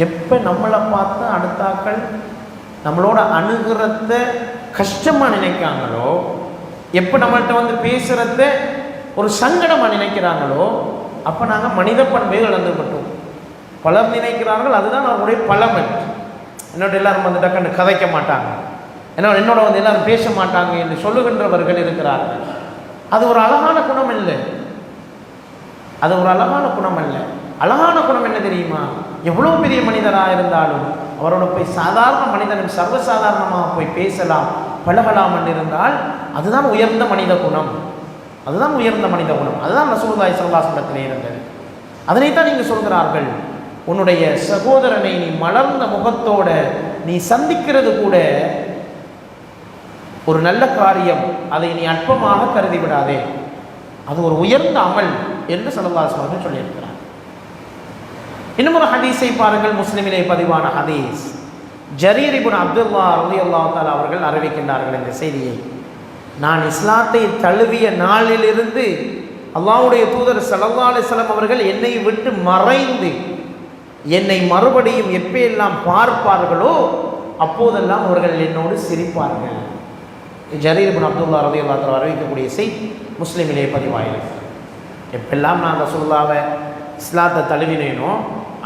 எப்போ நம்மளை பார்த்து அடுத்தாக்கள் நம்மளோட அணுகிறத கஷ்டமாக நினைக்காங்களோ, எப்போ நம்மள்கிட்ட வந்து பேசுகிறத ஒரு சங்கடமாக நினைக்கிறாங்களோ, அப்போ நாங்கள் மனித பண்பை இழந்துவிட்டோம். பலர் நினைக்கிறார்கள் அதுதான் அவருடைய பழமை. என்னோட எல்லாரும் வந்து டக்குன்னு கதைக்க மாட்டாங்க, என்னோட வந்து எல்லாரும் பேச மாட்டாங்க என்று சொல்லுகின்றவர்கள் இருக்கிறார்கள். அது ஒரு அழகான குணம் இல்லை, அது ஒரு அழகான குணம் அல்ல. அழகான குணம் என்ன தெரியுமா? எவ்வளோ பெரிய மனிதராக இருந்தாலும் அவரோட போய் சாதாரண மனிதனும் சர்வசாதாரணமாக போய் பேசலாம், பழகலாம் என்று இருந்தால் அதுதான் உயர்ந்த மனித குணம், அதுதான் உயர்ந்த மனித குணம். அதுதான் ரசூலுல்லாஹி ஸல்லல்லாஹு அலைஹி வஸல்லம் இருந்தது. அதனைத்தான் நீங்கள் சொல்கிறார்கள், உன்னுடைய சகோதரனை நீ மலர்ந்த முகத்தோட நீ சந்திக்கிறது கூட ஒரு நல்ல காரியம், அதை நீ அற்பமாக கருதி விடாதே, அது ஒரு உயர்ந்த அமல் என்று ஸல்லல்லாஹு அலைஹி வஸல்லம் சொல்லியிருக்கிறார். இன்னும் ஒரு ஹதீஸை பாருங்கள், முஸ்லிமிலே பதிவான ஹதீஸ். ஜரீர் இப்னு அப்துல்லா ரலியல்லாஹு தஆலா அவர்கள் அறிவிக்கின்றார்கள் இந்த செய்தியை. நான் இஸ்லாத்தை தழுவிய நாளிலிருந்து அல்லாஹ்வுடைய தூதர் ஸல்லல்லாஹு அலைஹி வஸல்லம் அவர்கள் என்னை விட்டு மறைந்து என்னை மறுபடியும் எப்பெல்லாம் பார்ப்பார்களோ அப்போதெல்லாம் அவர்கள் என்னோடு சிரிப்பார்கள். ஜரீர் இப்னு அப்துல்லா ரலியல்லாஹு தஆலா அறிவிக்கக்கூடிய செய்தி முஸ்லிமிலே பதிவாயிருக்கு. எப்பெல்லாம் நான் ரசூலுல்லாஹ்வை இஸ்லாத்தை தழுவினேனோ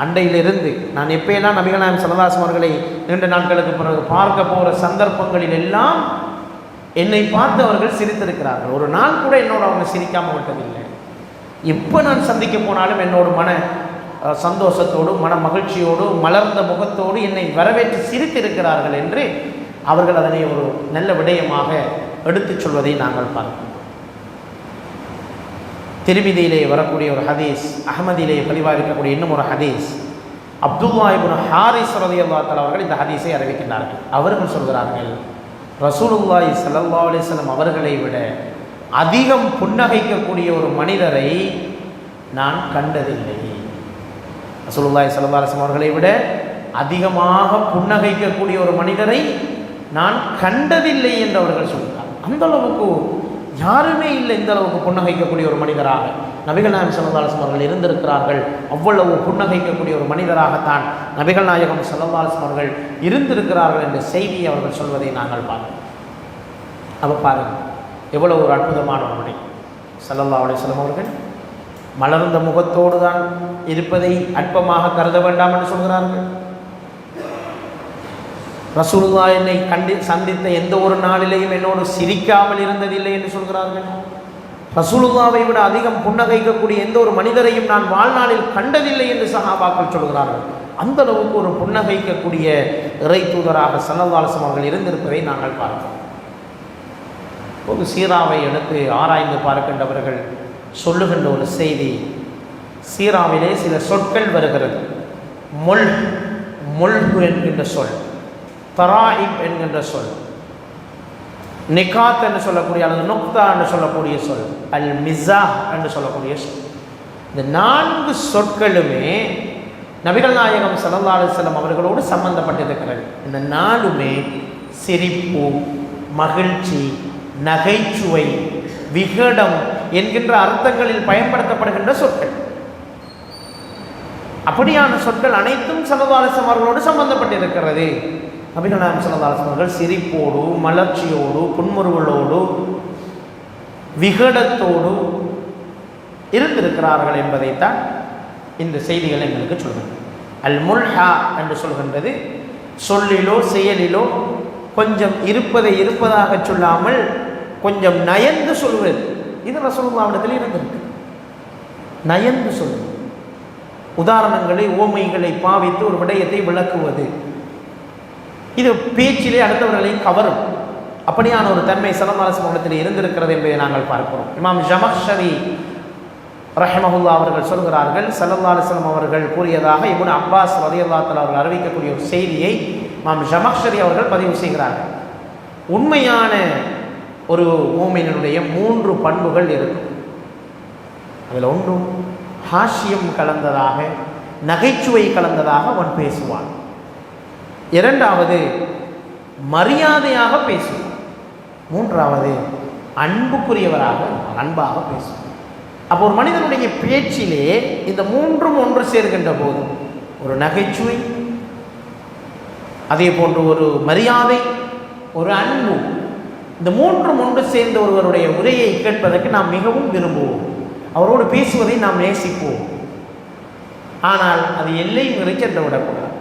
அண்டையிலிருந்து நான் எப்பெல்லாம் நபிகள் நாயகம் ஸல்லல்லாஹு அலைஹி வஸல்லம் அவர்களை நீண்ட நாட்களுக்கு பிறகு பார்க்க போகிற சந்தர்ப்பங்களில் எல்லாம் என்னை பார்த்து அவர்கள் சிரித்திருக்கிறார்கள். ஒரு நாள் கூட என்னோட அவங்க சிரிக்காமல் விட்டதில்லை. எப்போ நான் சந்திக்க போனாலும் என்னோட மன சந்தோஷத்தோடு மன மகிழ்ச்சியோடு மலர்ந்த முகத்தோடு என்னை வரவேற்று சிரித்திருக்கிறார்கள் என்று அவர்கள் அதனை ஒரு நல்ல விடயமாக எடுத்துச் சொல்வதை நாங்கள் பார்க்கிறோம். திருமிதியிலே வரக்கூடிய ஒரு ஹதீஸ், அஹ்மதிலே பதிவாக இருக்கக்கூடிய இன்னும் ஒரு ஹதீஸ், அப்துல்லா இப்னு ஹாரிஸ் ரலியல்லாஹு தஆலா அவர்கள் இந்த ஹதீஸை அறிவிக்கின்றார்கள். அவர்கள் சொல்கிறார்கள், ரசூலுல்லாஹி ஸல்லல்லாஹு அலைஹி வஸல்லம் அவர்களை விட அதிகம் புன்னகைக்கக்கூடிய ஒரு மனிதரை நான் கண்டதில்லை. ரசூலுல்லாஹி ஸல்லல்லாஹு அலைஹி வஸல்லம் அவர்களை விட அதிகமாக புன்னகைக்கக்கூடிய ஒரு மனிதரை நான் கண்டதில்லை என்று அவர்கள் சொல்கிறார். அந்த அளவுக்கு யாருமே இல்லை இந்த அளவுக்கு புன்னகைக்கக்கூடிய ஒரு மனிதராக நபிகள் நாயகம் ஸல்லல்லாஹு அலைஹி வஸல்லம் அவர்கள் இருந்திருக்கிறார்கள். அவ்வளவு புன்னகைக்கக்கூடிய ஒரு மனிதராகத்தான் நபிகள் நாயகம் ஸல்லல்லாஹு அலைஹி வஸல்லம் அவர்கள் இருந்திருக்கிறார்கள் என்ற செய்தியை அவர்கள் சொல்வதை நாங்கள் பார்க்கிறோம். அப்போ பாருங்கள், எவ்வளவு ஒரு அற்புதமான ஒரு விடை. ஸல்லல்லாஹு அலைஹி வஸல்லம் அவர்கள் மலர்ந்த முகத்தோடு தான் இருப்பதை அற்பமாக கருத வேண்டாம் என்று சொல்கிறார்கள். ரசூலுல்லாஹ் என்னை சந்தித்த எந்த ஒரு நாளிலேயும் என்னோடு சிரிக்காமல் இருந்ததில்லை என்று சொல்கிறார்கள். ரசூலுல்லாவை விட அதிகம் புன்னகைக்கக்கூடிய எந்த ஒரு மனிதரையும் நான் வாழ்நாளில் கண்டதில்லை என்று சஹாபாக்கள் சொல்கிறார்கள். அந்த அளவுக்கு ஒரு புன்னகைக்கக்கூடிய இறை தூதராக ஸல்லல்லாஹு அலைஹி வஸல்லம் அவர்கள் இருந்திருப்பதை நாங்கள் பார்க்கிறோம். ஒரு சீராவை எடுத்து ஆராய்ந்து பார்க்கின்றவர்கள் சொல்லுகின்ற ஒரு செய்தி, சீராவிலே சில சொற்கள் வருகிறது. முல்ஹு என்கின்ற சொல், தராயிப் என்கின்ற சொல், நிகாத் என்று சொல்லக்கூடிய அல்லது நுக்தா என்று சொல்லக்கூடிய சொல், அல் மிஸாஹ் என்று சொல்லக்கூடிய சொல். இந்த 4 சொற்களுமே நபிகள் நாயகம் ஸல்லல்லாஹு அலைஹி வஸல்லம் அவர்களோடு சம்பந்தப்பட்டிருக்கிறது. இந்த 4மே சிரிப்பு, மகிழ்ச்சி, நகைச்சுவை, விகடம் என்கின்ற அர்த்தங்களில் பயன்படுத்தப்படுகின்ற சொற்கள். அப்படியான சொற்கள் அனைத்தும் ஸல்லல்லாஹு அலைஹி வஸல்லம் அவர்களோடு சம்பந்தப்பட்டிருக்கிறது. நபிகள் நாயகம் ஸல்லல்லாஹு அலைஹி வஸல்லம் அவர்கள் சிரிப்போடு, மலர்ச்சியோடு, புன்முறுவலோடு, விகடத்தோடு இருந்திருக்கிறார்கள் என்பதைத்தான் இந்த செய்திகள் எங்களுக்கு சொல்கிறது. அல் முல்ஹா என்று சொல்கின்றது சொல்லிலோ செயலிலோ கொஞ்சம் இருப்பதை இருப்பதாக சொல்லாமல் கொஞ்சம் நயந்து சொல்வது. இது ரசூலுல்லாஹ்விடத்தில் இருந்திருக்கு. நயந்து சொல்வது, உதாரணங்களை ஓமைகளை பாவித்து ஒரு விடயத்தை விளக்குவது, இது பேச்சிலே அடுத்தவர்களை கவரும். அப்படியான ஒரு தன்மை ஸல்லல்லாஹு அலைஹி வஸல்லம் இருந்திருக்கிறது என்பதை நாங்கள் பார்க்கிறோம். இமாம் ஜமக்ஷரி ரஹ்மஹுல்லாஹ் அவர்கள் சொல்கிறார்கள், ஸல்லல்லாஹு அலைஹி வஸல்லம் அவர்கள் கூறியதாக இப்னு அப்பாஸ் ரலியல்லாஹு தஆலா அவர்கள் அறிவிக்கக்கூடிய ஒரு செய்தியை இமாம் ஜமக்ஷரி அவர்கள் பதிவு செய்கிறார்கள். உண்மையான ஒரு மூமினுடைய 3 பண்புகள் இருக்கும். அதில் ஒன்று ஹாஷ்யம் கலந்ததாக, நகைச்சுவை கலந்ததாக அவன் பேசுவான். 2வது மரியாதையாக பேசுவான். 3வது அன்புக்குரியவராக அன்பாக பேசுவான். அப்போ ஒரு மனிதனுடைய பேச்சிலே இந்த 3ம் ஒன்று சேர்கின்ற போது ஒரு நகைச்சுவை, அதே போன்று ஒரு மரியாதை, ஒரு அன்பு, இந்த 3ம் ஒன்று சேர்ந்த ஒருவருடைய உரையை கேட்பதற்கு நாம் மிகவும் விரும்புவோம். அவரோடு பேசுவதை நாம் நேசிப்போம். ஆனால் அது எல்லை மீறி சென்று விடக்கூடாது.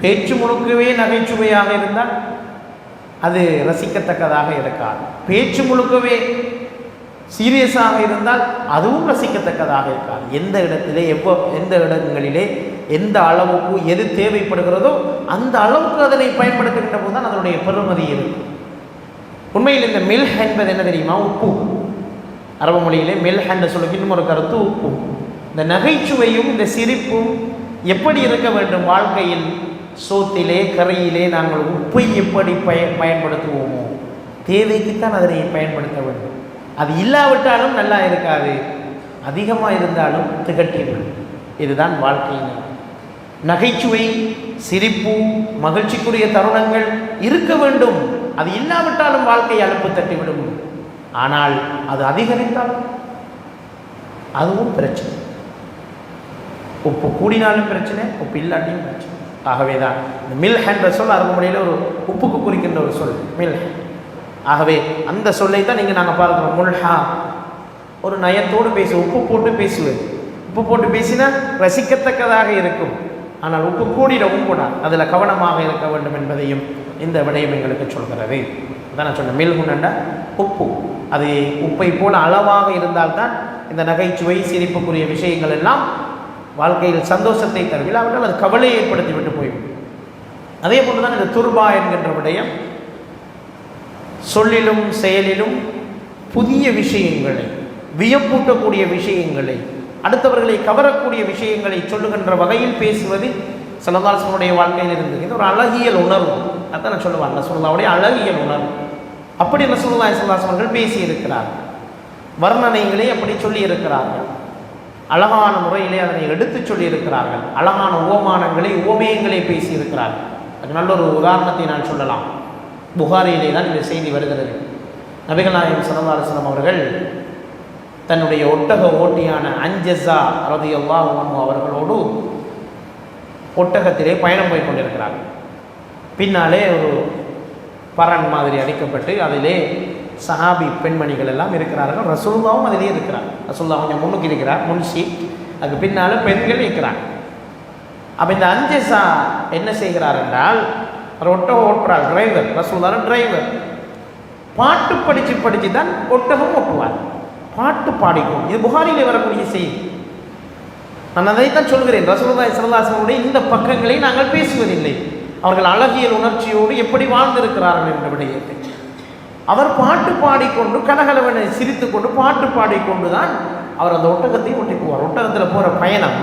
பேச்சு முழுக்கவே நகைச்சுவையாக இருந்தால் அது ரசிக்கத்தக்கதாக இருக்காது. பேச்சு முழுக்கவே சீரியஸாக இருந்தால் அதுவும் ரசிக்கத்தக்கதாக இருக்காது. எந்த இடத்திலே எந்த இடங்களிலே எந்த அளவுக்கு எது தேவைப்படுகிறதோ அந்த அளவுக்கு அதனை பயன்படுத்துகின்ற போது தான் அதனுடைய பெருமதி இருக்கும். உண்மையில் இந்த மில்ஹ் என்பது என்ன தெரியுமா? உப்பு. அரபு மொழியிலே மில்ஹ் என்ற சொல்லுக்கு இன்னும் ஒரு கருத்து உப்பு. இந்த நகைச்சுவையும் இந்த சிரிப்பும் எப்படி இருக்க வேண்டும் வாழ்க்கையில்? சோத்திலே கரையிலே நாங்கள் உப்பை எப்படி பயன்படுத்துவோமோ தேவைக்குத்தான் அதனை பயன்படுத்த வேண்டும். அது இல்லாவிட்டாலும் நல்லா இருக்காது, அதிகமாக இருந்தாலும் திகட்டிவிடும். இதுதான் வாழ்க்கையின் நகைச்சுவை, சிரிப்பு, மகிழ்ச்சிக்குரிய தருணங்கள் இருக்க வேண்டும். அது இல்லாவிட்டாலும் வாழ்க்கை அலுப்பு தட்டிவிடும். ஆனால் அது அதிகரித்தால் அதுவும் பிரச்சனை. உப்பு கூடினாலும் பிரச்சனை, உப்பு இல்லாட்டியும் பிரச்சனை. ஆகவே தான் இந்த மில்ஹ் என்ற சொல் அரபு மொழியில் ஒரு உப்புக்கு குறிக்கின்ற ஒரு சொல் மில்ஹ். ஆகவே அந்த சொல்லை தான் நீங்கள் நாங்கள் பார்க்குறோம். முல்ஹா ஒரு நயத்தோடு உப்பு போட்டு பேசுவது. உப்பு போட்டு பேசினா ரசிக்கத்தக்கதாக இருக்கும். ஆனால் உப்பு கூடிடவும் கூடாது. அதில் கவனமாக இருக்க வேண்டும் என்பதையும் இந்த விடயம் எங்களுக்கு சொல்கிறது. அதான் நான் சொன்னேன், மில்ஹுன்னா உப்பு. அது உப்பை போல அளவாக இருந்தால்தான் இந்த நகைச்சுவை சிரிப்புக்குரிய விஷயங்கள் எல்லாம் வாழ்க்கையில் சந்தோஷத்தை தரும். இல்லாவிட்டால் அது கவலையை ஏற்படுத்தி விட்டு போய்விடும். அதே போன்று தான் இந்த துர்பா என்கின்ற விடயம் சொல்லிலும் செயலிலும் புதிய விஷயங்களை, வியப்பூட்டக்கூடிய விஷயங்களை, அடுத்தவர்களை கவரக்கூடிய விஷயங்களை சொல்லுகின்ற வகையில் பேசுவது ஸல்லல்லாஹு அலைஹி வஸல்லம் வாழ்க்கையில் இருந்தது. இது ஒரு அழகியல் உணர்வு. அதான் நான் சொல்லுவாங்க, ரசூலுல்லாஹ்வுடைய அழகியல் உணர்வு. அப்படி ரசூலுல்லாஹி ஸல்லல்லாஹு அலைஹி வஸல்லம் பேசி இருக்கிறார்கள். வர்ணனைகளை அப்படி சொல்லி இருக்கிறார்கள். அழகான முறையிலே அதனை எடுத்து சொல்லி இருக்கிறார்கள். அழகான உவமானங்களை, உவமேயங்களை பேசி இருக்கிறார்கள். அது நல்ல ஒரு உதாரணத்தை நான் சொல்லலாம். புகாரியிலே தான் இந்த செய்தி வருகிறது. நபிகள் நாயகம் ஸல்லல்லாஹு அலைஹி வஸல்லம் அவர்கள் தன்னுடைய ஒட்டக ஓட்டியான அன்ஜஸா ரலியல்லாஹு அன்ஹு அவர்களோடு ஒட்டகத்திலே பயணம் போய் கொண்டிருக்கிறார்கள். பின்னாலே ஒரு பரன் மாதிரி அடிக்கப்பட்டு அதிலே சஹாபி பெண்மணிகள் எல்லாம் இருக்கிறார்கள். ரசூலுல்லாவும் அதிலே இருக்கிறார். ரசூலுல்லாஹ் கொஞ்சம் முன்னுக்கு இருக்கிறார், முன்சி. அதுக்கு பின்னால் பெண்கள் இருக்கிறார். அப்போ இந்த அன்ஜஸா என்ன செய்கிறார் என்றால், ஒட்டகம் ஓட்டுறார், டிரைவர். ரசூலுல்லாஹ் டிரைவர். பாட்டு படித்து தான் ஒட்டகம் ஓட்டுவார். பாட்டு பாடிக்கும். இது புகாரிலே வரக்கூடிய செய்தி. நான் அதைத்தான் சொல்கிறேன். ரசூலுல்லாஹி ஸல்லல்லாஹு அலைஹி வஸல்லம் இந்த பக்கங்களை நாங்கள் பேசுவதில்லை. அவர்கள் அழகியல் உணர்ச்சியோடு எப்படி வாழ்ந்திருக்கிறார்கள் என்ற விடயத்தை அவர் பாட்டு பாடிக்கொண்டு கலகலவனை சிரித்து கொண்டு பாட்டு பாடிக்கொண்டு தான் அவர் அந்த ஒட்டகத்தையும் ஓட்டி போவார். ஒட்டகத்தில் போகிற பயணம்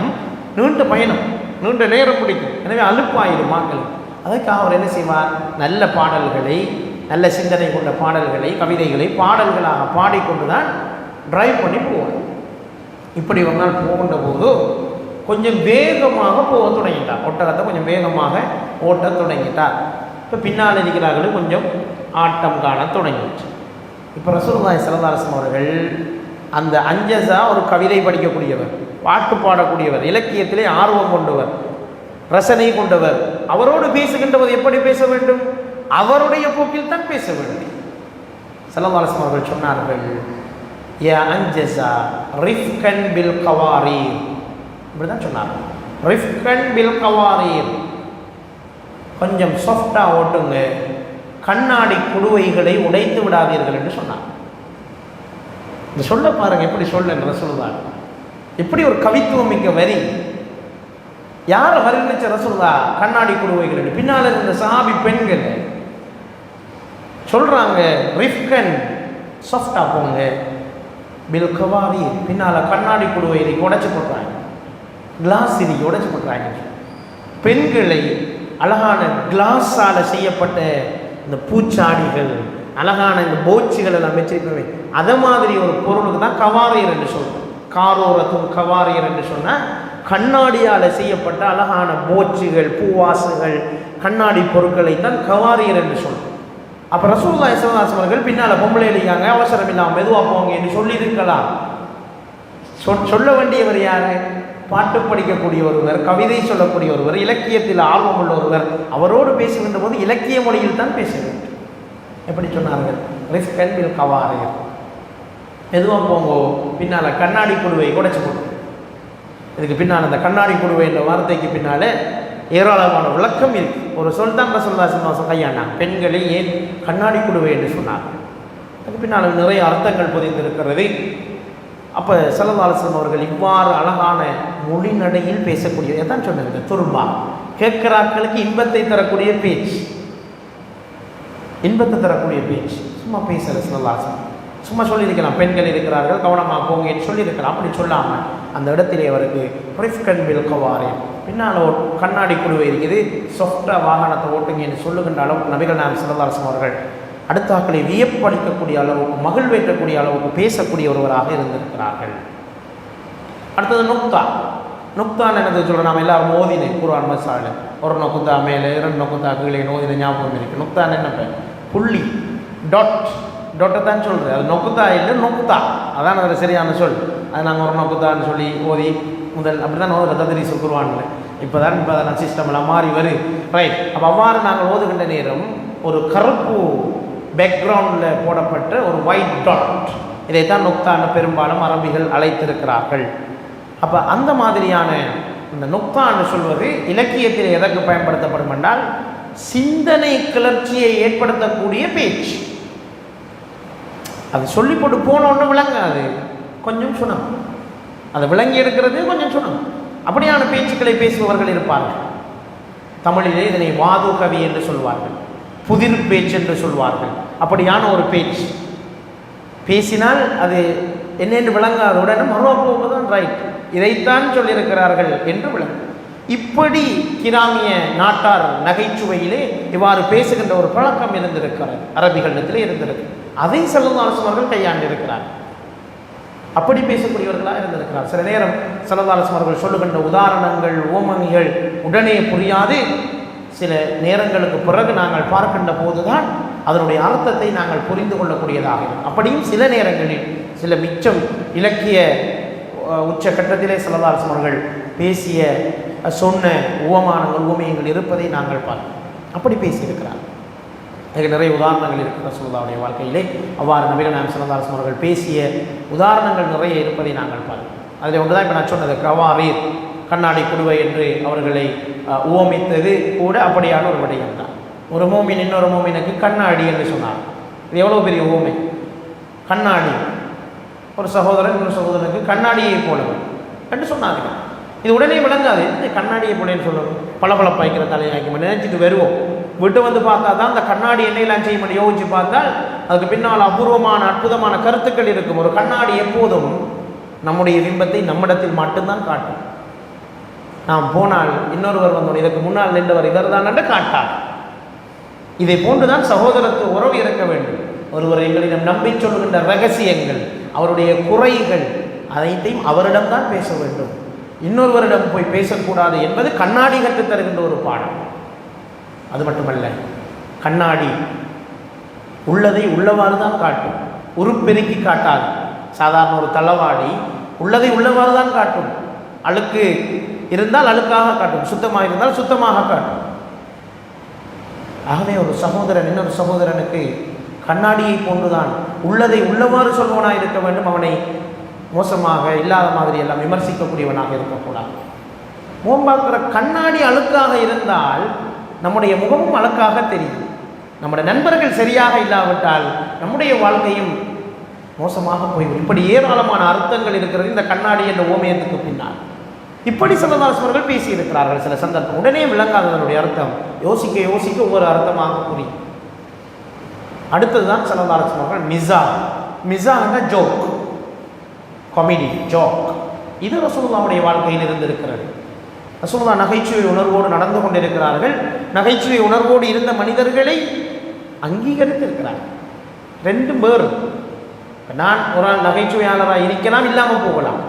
நீண்ட பயணம், நீண்ட நேரம் பிடிக்கும். எனவே அலுப்பாயிடும் மக்கள். அதுக்கு அவர் என்ன செய்வார்? நல்ல பாடல்களை, நல்ல சிந்தனை கொண்ட பாடல்களை, கவிதைகளை பாடல்களாக பாடிக்கொண்டு தான் டிரைவ் பண்ணி போவார். இப்படி ஒரு நாள் போகின்ற போது கொஞ்சம் வேகமாக போக தொடங்கிட்டார். ஒட்டகத்தை கொஞ்சம் வேகமாக ஓட்ட தொடங்கிட்டார். இப்போ பின்னால் இருக்கிறார்கள் கொஞ்சம் ஆட்டம் காண தொடங்கிடுச்சு. இப்போ ரசூலுல்லாஹி ஸல்லல்லாஹு அலைஹி வஸல்லம் அவர்கள் அந்த அன்ஜஸா ஒரு கவிதை படிக்கக்கூடியவர், பாட்டு பாடக்கூடியவர், இலக்கியத்திலே ஆர்வம் கொண்டவர், ரசனை கொண்டவர். அவரோடு பேசுகின்றவர் எப்படி பேச வேண்டும்? அவருடைய போக்கில் தான் பேச வேண்டும். ஸல்லல்லாஹு அலைஹி வஸல்லம் அவர்கள் சொன்னார்கள், யா அன்ஜஸா ரிஃப்கன் பில் கவாரீர். இப்படிதான் சொன்னார், ரிஃப்கன் பில் கவாரீர். கொஞ்சம் சாஃப்டாக ஓட்டுங்க, கண்ணாடி குடுவைகளை உடைத்து விடாதீர்கள் என்று சொன்னார். இந்த சொல்ல பாருங்க, எப்படி சொல்லுன்ற ரசூலுல்லாஹ், எப்படி ஒரு கவித்துவம் மிக்க வரி. யாரை வர்ணிச்ச ரசூலுல்லாஹ்? கண்ணாடி குடுவைகள் என்று. பின்னால் இருந்த சஹாபி பெண்கள் சொல்றாங்க, ரிஃப்கன் சாஃப்டா போங்க, பில் கவாரி பின்னால் கண்ணாடி குடுவையை உடைச்சு போடுறாங்க, கிளாஸ் இதை உடைச்சு போடுறாங்க. பெண்களை அழகான கிளாஸால் செய்யப்பட்ட இந்த பூச்சாடிகள், அழகான இந்த போச்சுகள் எல்லாம் வச்சிருக்கவே, அதை மாதிரி ஒரு பொருளுக்கு தான் கவாரியர் என்று சொல்றோம். காரோரத்தும் கவாரியர் என்று சொன்னால் கண்ணாடியால் செய்யப்பட்ட அழகான போச்சுகள், பூவாசுகள், கண்ணாடி பொருட்களை தான் கவாரியர் என்று சொல்றோம். அப்போ ரசூலுல்லாஹி ஸல்லல்லாஹு அலைஹி வஸல்லம் பின்னால் பொம்பளை இருக்காங்க, அவசரம் இல்லாமல் மெதுவாக போங்க என்று சொல்லியிருக்கலாம். சொல்ல வேண்டியவர் யாரு? பாட்டு படிக்கக்கூடிய ஒருவர், கவிதை சொல்லக்கூடிய ஒருவர், இலக்கியத்தில் ஆர்வம் உள்ள ஒருவர். அவரோடு பேசுகின்ற போது இலக்கிய மொழியில் தான் பேச வேண்டும். எப்படி சொன்னார்கள்? ரிஃப்கன் பில் கவாரீர், மெதுவாக போங்கோ, பின்னால் கண்ணாடி குழுவை உடைச்சு போட்டு. இதுக்கு பின்னால் அந்த கண்ணாடி குடுவை என்ற வார்த்தைக்கு பின்னால் ஏராளமான விளக்கம் இருக்கு. ஒரு சொல்தான் ரசூலுல்லாஹி ஸல்லல்லாஹு அலைஹி வஸல்லம் கையாண்டாங்க. பெண்களை ஏன் கண்ணாடி குடுவை என்று சொன்னாங்க, அதுக்கு பின்னால் நிறைய அர்த்தங்கள் புரிந்திருக்கிறது. அப்போ ஸல்லல்லாஹு அலைஹி வஸல்லம் அவர்கள் இவ்வாறு அழகான மொழிநடையில் பேசக்கூடிய தான் சொன்னாங்க. துர்பா கேட்கிறார்களுக்கு இன்பத்தை தரக்கூடிய பேச்சு, இன்பத்தை தரக்கூடிய பேச்சு. சும்மா பேசல ஸல்லல்லாஹு அலைஹி வஸல்லம், சும்மா சொல்லியிருக்கலாம் பெண்கள் இருக்கிறார்கள் கவனமாக போங்கன்னு சொல்லியிருக்கலாம். அப்படி சொல்லாமல் அந்த இடத்திலே அவருக்கு ரிஃப்கன் பில் கவாரே பின்னால் ஒரு கண்ணாடி குழுவை இருக்குது, சொஃப்டாக வாகனத்தை ஓட்டுங்கன்னு சொல்லுகின்ற அளவுக்கு நபிகள் நாயகம் ஸல்லல்லாஹு அலைஹி வஸல்லம் அவர்கள் அடுத்த ஆக்களை வியப்பளிக்கக்கூடிய அளவுக்கு மகிழ்வேற்றக்கூடிய அளவுக்கு பேசக்கூடிய ஒருவராக இருந்திருக்கிறார்கள். அடுத்தது நுக்தா. நுக்தான் என்னது சொல்கிறோம், நாம் எல்லாரும் ஓதினேன் குர்ஆன் மசால ஒரு நொக்குத்தா மேலே 2 நொக்குத்தா கீழே ஓதின ஞாபகம் இருக்குது. நுக்தான் என்ன பேர், புள்ளி, டொட்டை தான் சொல்கிறது. அது நொக்குத்தா இல்லை நுக்தா, அதான் அதில் சரியான சொல். அது நாங்கள் ஒரு நொக்குத்தான்னு சொல்லி ஓதி முதல் அப்படி தான் ஓதுற தத்ரீஸ் குர்ஆன்ல. இப்போ தான் சிஸ்டம்லாம் மாறி வரும், ரைட். அப்போ அவ்வாறு நாங்கள் ஓதுகின்ற நேரம் ஒரு கருப்பு பேக்ரவுண்டில் போடப்பட்ட ஒரு ஒயிட் டாட், இதைத்தான் நுக்தான்னு பெரும்பாலும் அரபிகள் அழைத்திருக்கிறார்கள். அப்போ அந்த மாதிரியான இந்த நுக்தான்னு சொல்வது இலக்கியத்தில் எதற்கு பயன்படுத்தப்படும் என்றால் சிந்தனை கிளர்ச்சியை ஏற்படுத்தக்கூடிய பேச்சு. அது சொல்லி போட்டு போனோன்னு விளங்காது, கொஞ்சம் சுணம், அதை விளங்கி எடுக்கிறது கொஞ்சம் சுணம். அப்படியான பேச்சுக்களை பேசுபவர்கள் இருப்பார்கள். தமிழிலே இதனை வாது கவி என்று சொல்வார்கள், புதிர் பேச்சு என்று சொல்வார்கள். அப்படியான ஒரு பேச்சு பேசினால் அது என்னென்று விளங்காத உடனே மறுபோக்கு தான் ரைட், இதைத்தான் சொல்லியிருக்கிறார்கள் என்று விளங்கும். இப்படி கிராமிய நாட்டார் நகைச்சுவையிலே இவ்வாறு பேசுகின்ற ஒரு பழக்கம் இருந்திருக்கிறது, அரபிகளிடத்திலே இருந்திருக்கு. அதை ஸல்லல்லாஹு அலைஹி வஸல்லம் அவர்கள் கையாண்டிருக்கிறார். அப்படி பேசக்கூடியவர்களாக இருந்திருக்கிறார். சில நேரம் ஸல்லல்லாஹு அலைஹி வஸல்லம் அவர்கள் சொல்லுகின்ற உதாரணங்கள் ஓமனிகள் உடனே புரியாது, சில நேரங்களுக்கு பிறகு நாங்கள் பார்க்கின்ற போதுதான் அதனுடைய அர்த்தத்தை நாங்கள் புரிந்து கொள்ளக்கூடியதாக இருக்கும். அப்படியும் சில நேரங்களில் சில மிச்சம் இலக்கிய உச்சகட்டத்திலே ஸல்லல்லாஹு அலைஹி வஸல்லம் அவர்கள் பேசிய சொன்ன உவமானங்கள் உவமையங்கள் இருப்பதை நாங்கள் பார்க்கிறோம். அப்படி பேசியிருக்கிறார். அதுக்கு நிறைய உதாரணங்கள் இருக்குது ரசூலுல்லாஹ்வுடைய வாழ்க்கையிலே. அவ்வாறு நபிகள் நாயகம் ஸல்லல்லாஹு அலைஹி வஸல்லம் அவர்கள் பேசிய உதாரணங்கள் நிறைய இருப்பதை நாங்கள் பார்க்கிறோம். அதில் ஒன்று தான் இப்போ நான் சொன்னது கவாரீர், கண்ணாடி குடுவை என்று அவர்களை உவமித்தது கூட அப்படியான ஒரு விடயம் தான். ஒரு மோமின் இன்னொரு மோமினுக்கு கண்ணாடி என்று சொன்னார். இது எவ்வளோ பெரிய உவமை! கண்ணாடி, ஒரு சகோதரன் இன்னொரு சகோதரனுக்கு கண்ணாடியை போலவன் என்று சொன்னார்கள். இது உடனே விளங்காது, இந்த கண்ணாடியை போலேன்னு சொல்லணும், பளபளப்பாய்க்கிற தலையாக்கி நினைச்சிட்டு வருவோம். விட்டு வந்து பார்த்தா தான் அந்த கண்ணாடி என்னையெல்லாம் செய்ய முடியும் யோசிச்சு பார்த்தால் அதுக்கு பின்னால் அபூர்வமான அற்புதமான கருத்துக்கள் இருக்கும். ஒரு கண்ணாடி எப்போதும் நம்முடைய பிம்பத்தை நம்மிடத்தில் மட்டும்தான் காட்டும். நாம் போனால் இன்னொருவர் வந்தோம், இதற்கு முன்னால் நின்றவர் இவர் தான் என்று காட்டார். இதை போன்றுதான் சகோதரத்துவ உறவு இருக்க வேண்டும். ஒருவர் எங்களிடம் நம்பி சொல்லுகின்ற ரகசியங்கள், அவருடைய குறைகள் அனைத்தையும் அவரிடம்தான் பேச வேண்டும், இன்னொருவரிடம் போய் பேசக்கூடாது என்பது கண்ணாடி கற்றுத் தருகின்ற ஒரு பாடம். அது மட்டுமல்ல, கண்ணாடி உள்ளதை உள்ளவாறு தான் காட்டும், உருப்பெருக்கி காட்டாது. சாதாரண ஒரு தளவாடி உள்ளதை உள்ளவாறு தான் காட்டும். அழுக்கு இருந்தால் அழுக்காக காட்டும், சுத்தமாக இருந்தால் சுத்தமாக காட்டும். ஆகவே ஒரு சகோதரன் இன்னொரு சகோதரனுக்கு கண்ணாடியை போன்றுதான் உள்ளதை உள்ளவாறு சொல்வனாக இருக்க வேண்டும். அவனை மோசமாக இல்லாத மாதிரி எல்லாம் விமர்சிக்கக்கூடியவனாக இருக்கக்கூடாது. மோம்பாக்கிற கண்ணாடி அழுக்காக இருந்தால் நம்முடைய முகமும் அழுக்காக தெரியும். நம்முடைய நண்பர்கள் சரியாக இல்லாவிட்டால் நம்முடைய வாழ்க்கையும் மோசமாக போய்விடும். இப்படி ஏராளமான அர்த்தங்கள் இருக்கிறது இந்த கண்ணாடி என்ற ஓமயத்துக்கு பின்னால். இப்படி ஸல்லல்லாஹு அலைஹி வஸல்லம் பேசியிருக்கிறார்கள். சில சந்தர்ப்பம் உடனே விளங்காததனுடைய அர்த்தம் யோசிக்க யோசிக்க ஒவ்வொரு அர்த்தமாக புரியும். அடுத்ததுதான் ஸல்லல்லாஹு அலைஹி வஸல்லம் மிஸாஹ் ஜோக், காமெடி, ஜோக். இது ரசூலுல்லாஹ்வுடைய வாழ்க்கையில் இருந்திருக்கிறது. ரசூலுல்லாஹ் நகைச்சுவை உணர்வோடு நடந்து கொண்டிருக்கிறார்கள். நகைச்சுவை உணர்வோடு இருந்த மனிதர்களை அங்கீகரித்திருக்கிறார்கள். 2 பேர். நான் ஒரு ஆள் நகைச்சுவையாளராக இருக்கலாம், இல்லாமல் போகலாம்.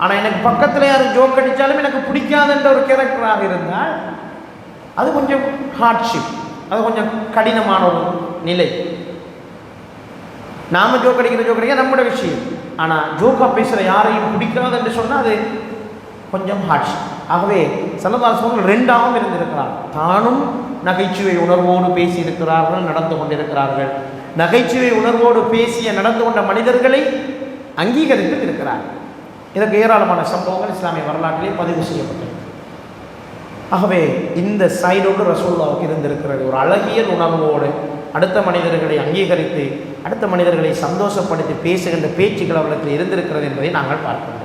ஆனால் எனக்கு பக்கத்தில் யாரும் ஜோக் அடித்தாலும் எனக்கு பிடிக்காதுன்ற ஒரு கேரக்டராக இருந்தால் அது கொஞ்சம் ஹார்ட்ஷிப், அது கொஞ்சம் கடினமான ஒரு நிலை. நாம் ஜோக் அடிக்க நம்மளோட விஷயம். ஆனால் ஜோக்காக பேசுகிற யாரையும் பிடிக்காது என்று சொன்னால் அது கொஞ்சம் ஹார்ட்ஷிப். ஆகவே ஸல்லல்லாஹு அலைஹி வஸல்லம் 2ஆகவும் இருந்திருக்கிறார். தானும் நகைச்சுவை உணர்வோடு பேசி இருக்கிறார்கள், நடந்து கொண்டிருக்கிறார்கள். நகைச்சுவை உணர்வோடு பேசிய நடந்து கொண்ட மனிதர்களை அங்கீகரித்து இருக்கிறார். இதற்கு ஏராளமான சம்பவங்கள் இஸ்லாமிய வரலாற்றிலே பதிவு செய்யப்பட்டது. ஆகவே இந்த சைடோடு ரசூலுல்லாஹ்வுக்கு இருந்திருக்கிறது. ஒரு அழகியல் உணர்வோடு அடுத்த மனிதர்களை அங்கீகரித்து அடுத்த மனிதர்களை சந்தோஷப்படுத்தி பேசுகின்ற பேச்சுக்கள் அவர்களுக்கு இருந்திருக்கிறது என்பதை நாங்கள் பார்க்கிறோம்.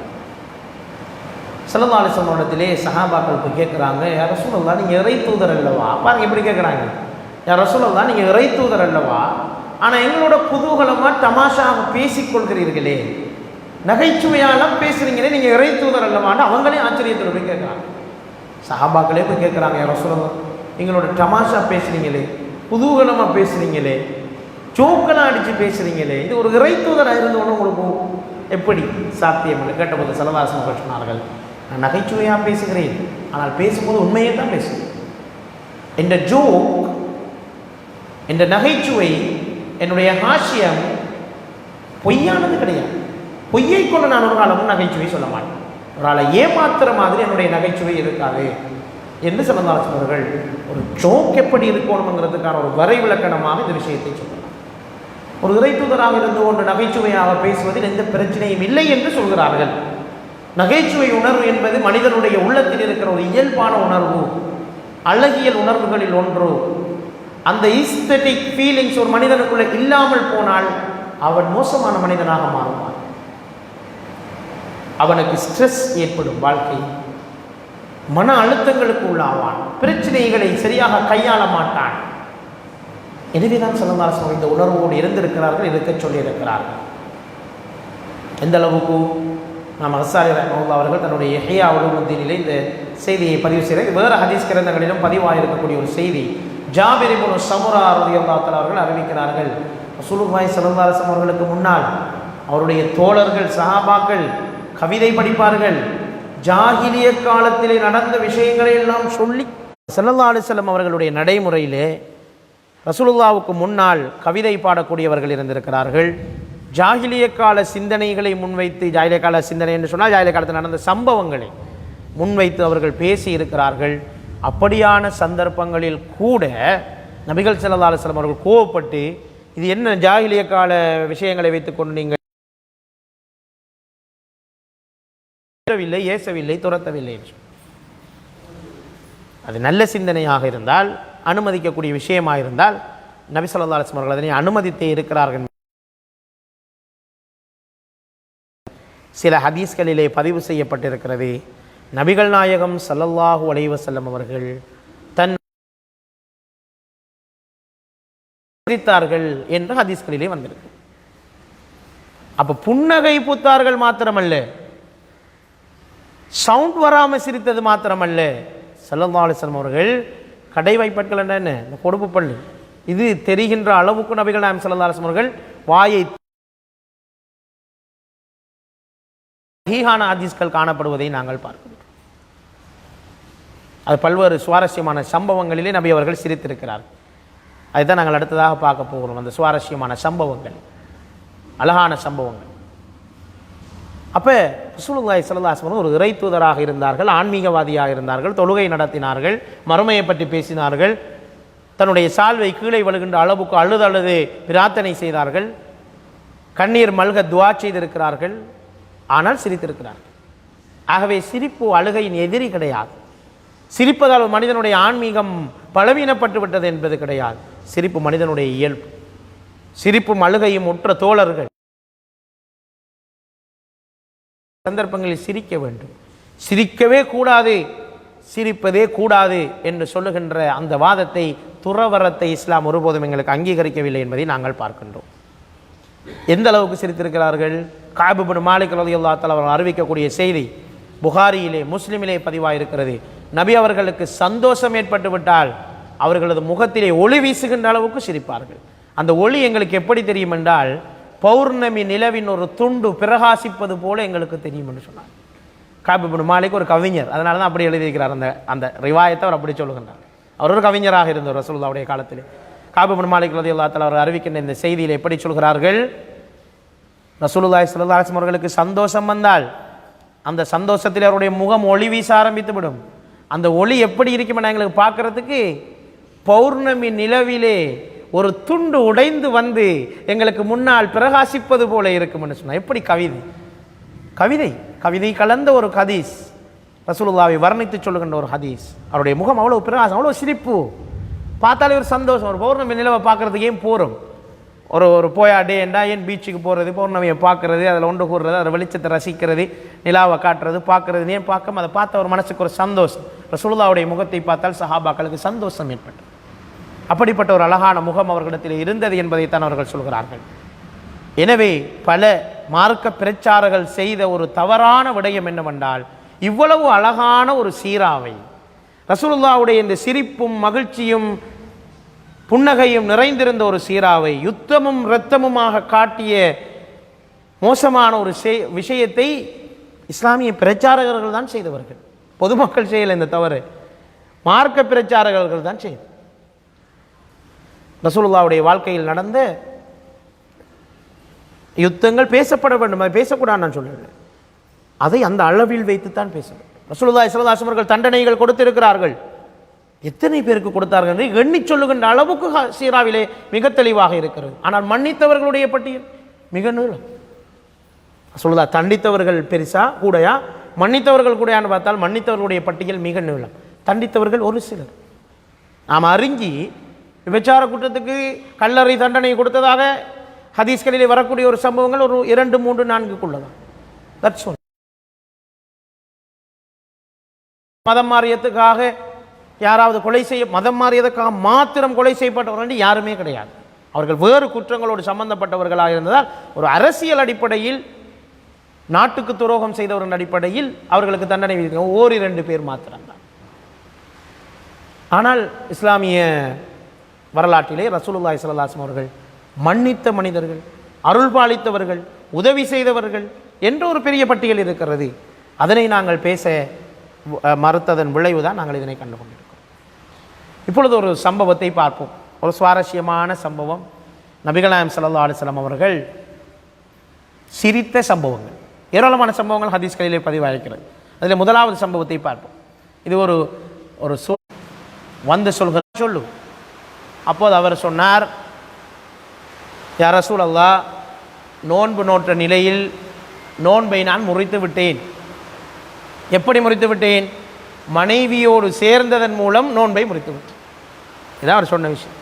ஸல்லல்லாஹு அலைஹி வஸல்லம் இடத்திலே சஹாபாக்கள் போய் கேட்குறாங்க, யா ரசூலல்லாஹ் நீங்கள் இறை தூதர் அல்லவா? பாருங்க எப்படி கேட்குறாங்க, யா ரசூலல்லாஹ் நீங்கள் இறை தூதர் அல்லவா, ஆனால் எங்களோட குதூகலமாக தமாஷாக பேசிக்கொள்கிறீர்களே, நகைச்சுவையாலாம் பேசுகிறீங்களே, நீங்கள் இறை தூதர் அல்லவான்னு அவங்களே ஆச்சரியத்தில் போய் கேட்குறாங்க. சஹாபாக்களே போய் கேட்குறாங்க, யா ரசூலல்லாஹ் எங்களோட தமாஷா பேசுகிறீங்களே, குதூகலமாக பேசுகிறீங்களே, ஜோக்கெல்லாம் அடித்து பேசுகிறீங்களே, இது ஒரு இறை தூதராக இருந்தோன்னு உங்களுக்கு எப்படி சாத்தியம் என்று கேட்டபோது ஸல்லல்லாஹு அலைஹி வஸல்லம் சொன்னார்கள், நான் நகைச்சுவையாக பேசுகிறேன், ஆனால் பேசும்போது உண்மையே தான் பேசுகிறேன். என்ற ஜோக், என்ற நகைச்சுவை, என்னுடைய ஹாஸ்யம் பொய்யானது கிடையாது. பொய்யை கொண்டு நான் ஒரு காலமும் நகைச்சுவை சொல்ல மாட்டேன். ஒரு ஆளை ஏமாத்துற மாதிரி என்னுடைய நகைச்சுவை இருக்காது என்று ஸல்லல்லாஹு அலைஹி வஸல்லம் அவர்கள் ஒரு ஜோக் எப்படி இருக்கணுங்கிறதுக்கான ஒரு வரைவிலக்கணமாக இந்த விஷயத்தை சொல்லலாம். ஒரு இறை தூதராக இருந்து கொண்டு நகைச்சுவையாக பேசுவதில் எந்த பிரச்சனையும் இல்லை என்று சொல்கிறார்கள். நகைச்சுவை உணர்வு என்பது மனிதனுடைய உள்ளத்தில் இருக்கிற ஒரு இயல்பான உணர்வு, அழகியல் உணர்வுகளில் ஒன்று. அந்த ஈஸ்தட்டிக் ஃபீலிங்ஸ் ஒரு மனிதனுக்குள்ள இல்லாமல் போனால் அவன் மோசமான மனிதனாக மாறுவான். அவனுக்கு ஸ்ட்ரெஸ் ஏற்படும், வாழ்க்கை மன அழுத்தங்களுக்கு உள்ளாவான், பிரச்சனைகளை சரியாக கையாள மாட்டான். எனவேதான் ஸல்லல்லாஹு அலைஹி வஸல்லம் இந்த உணர்வோடு இருந்திருக்கிறார்கள், இருக்க சொல்லியிருக்கிறார்கள். எந்த அளவுக்கு நாம் அஸ்ஸாலி ரஹ்மத்துல்லாஹி அவர்கள் தன்னுடைய இஹ்யா உலூமுத்தீனிலே இந்த செய்தியை பதிவு செய்கிறார். வேறு ஹதீஸ் கிரந்தங்களிலும் பதிவாக இருக்கக்கூடிய ஒரு செய்தி. ஜாபிர் இப்னு சமுரா ரலியல்லாஹு தஆலா அவர்கள் அறிவிக்கிறார்கள், ரசூலுல்லாஹி ஸல்லல்லாஹு அலைஹி வஸல்லம் அவர்களுக்கு முன்னால் அவருடைய தோழர்கள் சஹாபாக்கள் கவிதை படிப்பார்கள். ஜாஹிலிய காலத்திலே நடந்த விஷயங்களை எல்லாம் சொல்லி ஸல்லல்லாஹு அலைஹி வஸல்லம் அவர்களுடைய நடைமுறையிலே ரசூலுல்லாஹ்வுக்கு முன்னால் கவிதை பாடக்கூடியவர்கள் இருந்திருக்கிறார்கள். ஜாஹிலிய கால சிந்தனைகளை முன்வைத்து, ஜாஹிலிய கால சிந்தனை என்று சொன்னால் ஜாஹிலிய காலத்தில் நடந்த சம்பவங்களை முன்வைத்து அவர்கள் பேசி இருக்கிறார்கள். அப்படியான சந்தர்ப்பங்களில் கூட நபிகள் ஸல்லல்லாஹு அலைஹி வஸல்லம் அவர்கள் கோவப்பட்டு, இது என்ன ஜாஹிலிய கால விஷயங்களை வைத்துக்கொண்டு நீங்கள் ஏசவில்லை, துரத்தவில்லை என்று. அது நல்ல சிந்தனையாக இருந்தால், அனுமதிக்கக்கூடிய விஷயமாக இருந்தால் நபி ஸல்லல்லாஹு அலைஹி வஸல்லம் அவர்கள் அதனை அனுமதித்தே இருக்கிறார்கள். சில ஹதீஸ்களிலே பதிவு செய்யப்பட்டிருக்கிறது, நபிகள் நாயகம் ஸல்லல்லாஹு அலைஹி வஸல்லம் அவர்கள் தன் சிரித்தார்கள் என்று ஹதீஸ்களிலே வந்திருக்கு. அப்போ புன்னகை பூத்தார்கள் மாத்திரமல்ல, சவுண்ட் வராமல் சிரித்தது மாத்திரமல்ல, ஸல்லல்லாஹு அலைஹி வஸல்லம் அவர்கள் கடை வைப்பட்கள் என்ன, இந்த கொடுப்பு பள்ளி இது தெரிகின்ற அளவுக்கு நபிகள் நாயகம் ஸல்லல்லாஹு அலைஹி வஸல்லம் அவர்கள் வாயை சஹீஹான ஹதீஸ்கள் காணப்படுவதை நாங்கள் பார்க்கிறோம். அது பல்வேறு சுவாரஸ்யமான சம்பவங்களிலே நபி அவர்கள் சிரித்திருக்கிறார். அதுதான் நாங்கள் அடுத்ததாக பார்க்க போகிறோம். அந்த சுவாரஸ்யமான சம்பவங்கள், அழகான சம்பவங்கள். அப்போ ரசூலுல்லாஹி ஸல்லல்லாஹு அலைஹி வஸல்லம் ஒரு இறை தூதராக இருந்தார்கள், ஆன்மீகவாதியாக இருந்தார்கள், தொழுகை நடத்தினார்கள், மறுமையை பற்றி பேசினார்கள், தன்னுடைய சால்வை கீழே விழுகின்ற அளவுக்கு அழுது பிரார்த்தனை செய்தார்கள், கண்ணீர் மல்க துஆ செய்திருக்கிறார்கள், ஆனால் சிரித்திருக்கிறார்கள். ஆகவே சிரிப்பு அழுகையின் எதிரி கிடையாது. சிரிப்பதால் மனிதனுடைய ஆன்மீகம் பலவீனப்பட்டு விட்டது என்பது கிடையாது. சிரிப்பு மனிதனுடைய இயல்பு. சிரிப்பும் அழுகையும் உற்ற தோழர்கள். சந்தர்ப்பங்களில் சிரிக்க வேண்டும், சிரிக்கவே கூடாது, சிரிப்பதே கூடாது என்று சொல்லுகின்ற அந்த வாதத்தை, துறவரத்தை இஸ்லாம் ஒருபோதும் எங்களுக்கு அங்கீகரிக்கவில்லை என்பதை நாங்கள் பார்க்கின்றோம். எந்த அளவுக்கு சிரித்திருக்கிறார்கள்? கஅப் இப்னு மாலிக் ரலியல்லாஹு தஆலா அவர்கள் அறிவிக்கக்கூடிய செய்தி புகாரியிலே முஸ்லிமிலே பதிவாயிருக்கிறது. நபி அவர்களுக்கு சந்தோஷம் ஏற்பட்டு விட்டால் அவர்களது முகத்திலே ஒளி வீசுகின்ற அளவுக்கு சிரிப்பார்கள். அந்த ஒளி எங்களுக்கு எப்படி தெரியும் என்றால், பௌர்ணமி நிலவின் ஒரு துண்டு பிரகாசிப்பது போல எங்களுக்கு தெரியும் என்று சொன்னார். கஅப் இப்னு மாலிக் ஒரு கவிஞர், அதனால தான் அப்படி எழுதியிருக்கிறார். அந்த ரிவாயத்தை அவர் அப்படி சொல்லுகின்றார். அவர் ஒரு கவிஞராக இருந்தவர் ரசூலுல்லாஹ்வுடைய காலத்தில். கஅப் இப்னு மாலிக் ரலியல்லாஹு தஆலா அவர் அறிவிக்கின்ற இந்த செய்தியில் எப்படி சொல்கிறார்கள்? ரசூலுல்லாஹி ஸல்லல்லாஹு அலைஹி வஸல்லம் அவர்களுக்கு சந்தோஷம் வந்தால் அந்த சந்தோஷத்தில் அவருடைய முகம் ஒளி வீச ஆரம்பித்து விடும். அந்த ஒளி எப்படி இருக்குமென எங்களுக்கு பார்க்கறதுக்கு பௌர்ணமி நிலவிலே ஒரு துண்டு உடைந்து வந்து எங்களுக்கு முன்னால் பிரகாசிப்பது போல இருக்கும்னு சொன்னால் எப்படி கவிதை! கவிதை கவிதை கலந்த ஒரு ஹதீஸ், ரசூலுல்லாவை வர்ணித்து சொல்லுகின்ற ஒரு ஹதீஸ். அவருடைய முகம் அவ்வளோ பிரகாசம், அவ்வளோ சிரிப்பு, பார்த்தாலே ஒரு சந்தோஷம். ஒரு பௌர்ணமி நிலவை பார்க்குறதுக்கு ஏன் போகிறோம்? ஒரு போயா டேண்டா ஏன் பீச்சுக்கு போகிறது, பௌர்ணமியை பார்க்குறது, அதில் ஒன்று கூடுறது, அதில் வெளிச்சத்தை ரசிக்கிறது, நிலாவை காட்டுறது, பார்க்குறது ஏன் பார்க்க? அதை பார்த்த ஒரு மனசுக்கு ஒரு சந்தோஷம். ரசூலுல்லாவுடைய முகத்தை பார்த்தால் சஹாபாக்களுக்கு சந்தோஷம் ஏற்பட்டது. அப்படிப்பட்ட ஒரு அழகான முகம் அவர்களிடத்தில் இருந்தது என்பதைத்தான் அவர்கள் சொல்கிறார்கள். எனவே பல மார்க்க பிரச்சாரர்கள் செய்த ஒரு தவறான விடயம் என்னவென்றால், இவ்வளவு அழகான ஒரு சீராவை, ரசூலுல்லாவுடைய இந்த சிரிப்பும் மகிழ்ச்சியும் புன்னகையும் நிறைந்திருந்த ஒரு சீராவை யுத்தமும் இரத்தமுமாக காட்டிய மோசமான ஒரு விஷயத்தை இஸ்லாமிய பிரச்சாரகர்கள் தான் செய்தவர்கள். பொதுமக்கள் செய்யல இந்த தவறு, மார்க்க பிரச்சாரகர்கள் தான் செய்த. ரசூலுல்லாவுடைய வாழ்க்கையில் நடந்த யுத்தங்கள் பேசப்பட வேண்டும், அதை பேசக்கூடாது நான் சொல்லுறேன். அதை அந்த அளவில் வைத்துத்தான் பேசணும். ரசூலுல்லாஹி ஸல்லல்லாஹு அலைஹி வஸல்லம் அவர்கள் தண்டனைகள் கொடுத்திருக்கிறார்கள். எத்தனை பேருக்கு கொடுத்தார்கள் என்று எண்ணி சொல்லுகின்ற அளவுக்கு சீராவிலே மிக தெளிவாக இருக்கிறது. ஆனால் மன்னித்தவர்களுடைய பட்டியல் மிக நீளம். சொல்லுதா, தண்டித்தவர்கள் பெருசா கூடையா, மன்னித்தவர்கள் கூடையான்னு பார்த்தால் மன்னித்தவர்களுடைய பட்டியல் மிக நீளம். தண்டித்தவர்கள் ஒரு சிலர். நாம் அறிஞ்சி விபச்சார குற்றத்துக்கு கல்லறை தண்டனை கொடுத்ததாக ஹதீஸ்களிலே வரக்கூடிய ஒரு சம்பவங்கள் ஒரு 2, 3, 4க்குள்ளதான். That's one. மதம் மாறியதுக்காக யாராவது கொலை செய்ய, மதம் மாறியதுக்காக மாத்திரம் கொலை செய்யப்பட்டவர்கள் யாருமே கிடையாது. அவர்கள் வேறு குற்றங்களோடு சம்பந்தப்பட்டவர்களாக இருந்ததால் ஒரு அரசியல் அடிப்படையில் நாட்டுக்கு துரோகம் செய்தவர்கள் அடிப்படையில் அவர்களுக்கு தண்டனை விதிக்க 1-2 பேர் மாத்திரம்தான். ஆனால் இஸ்லாமிய வரலாற்றிலே ரசூலுல்லாஹி ஸல்லல்லாஹு அலைஹி வஸல்லம் அவர்கள் மன்னித்த மனிதர்கள், அருள் பாலித்தவர்கள், உதவி செய்தவர்கள் என்ற ஒரு பெரிய பட்டியல் இருக்கிறது. அதனை நாங்கள் பேச மறுத்ததன் விளைவுதான் நாங்கள் இதனை கண்டுகொண்டிருக்கிறோம். இப்பொழுது ஒரு சம்பவத்தை பார்ப்போம். ஒரு சுவாரஸ்யமான சம்பவம். நபிகள் நாயகம் ஸல்லல்லாஹு அலைஹி வஸல்லம் அவர்கள் சிரித்த சம்பவங்கள், ஏராளமான சம்பவங்கள் ஹதீஸ்களிலே பதிவாகிறது. அதில் முதலாவது சம்பவத்தை பார்ப்போம். இது ஒரு வந்து சொல்லு. அப்போது அவர் சொன்னார், யா ரசூலல்லாஹ், நோன்பு நோற்ற நிலையில் நோன்பை நான் முறித்து விட்டேன். எப்படி முறித்து விட்டேன்? மனைவியோடு சேர்ந்ததன் மூலம் நோன்பை முறித்து விட்டேன். இதான் அவர் சொன்ன விஷயம்.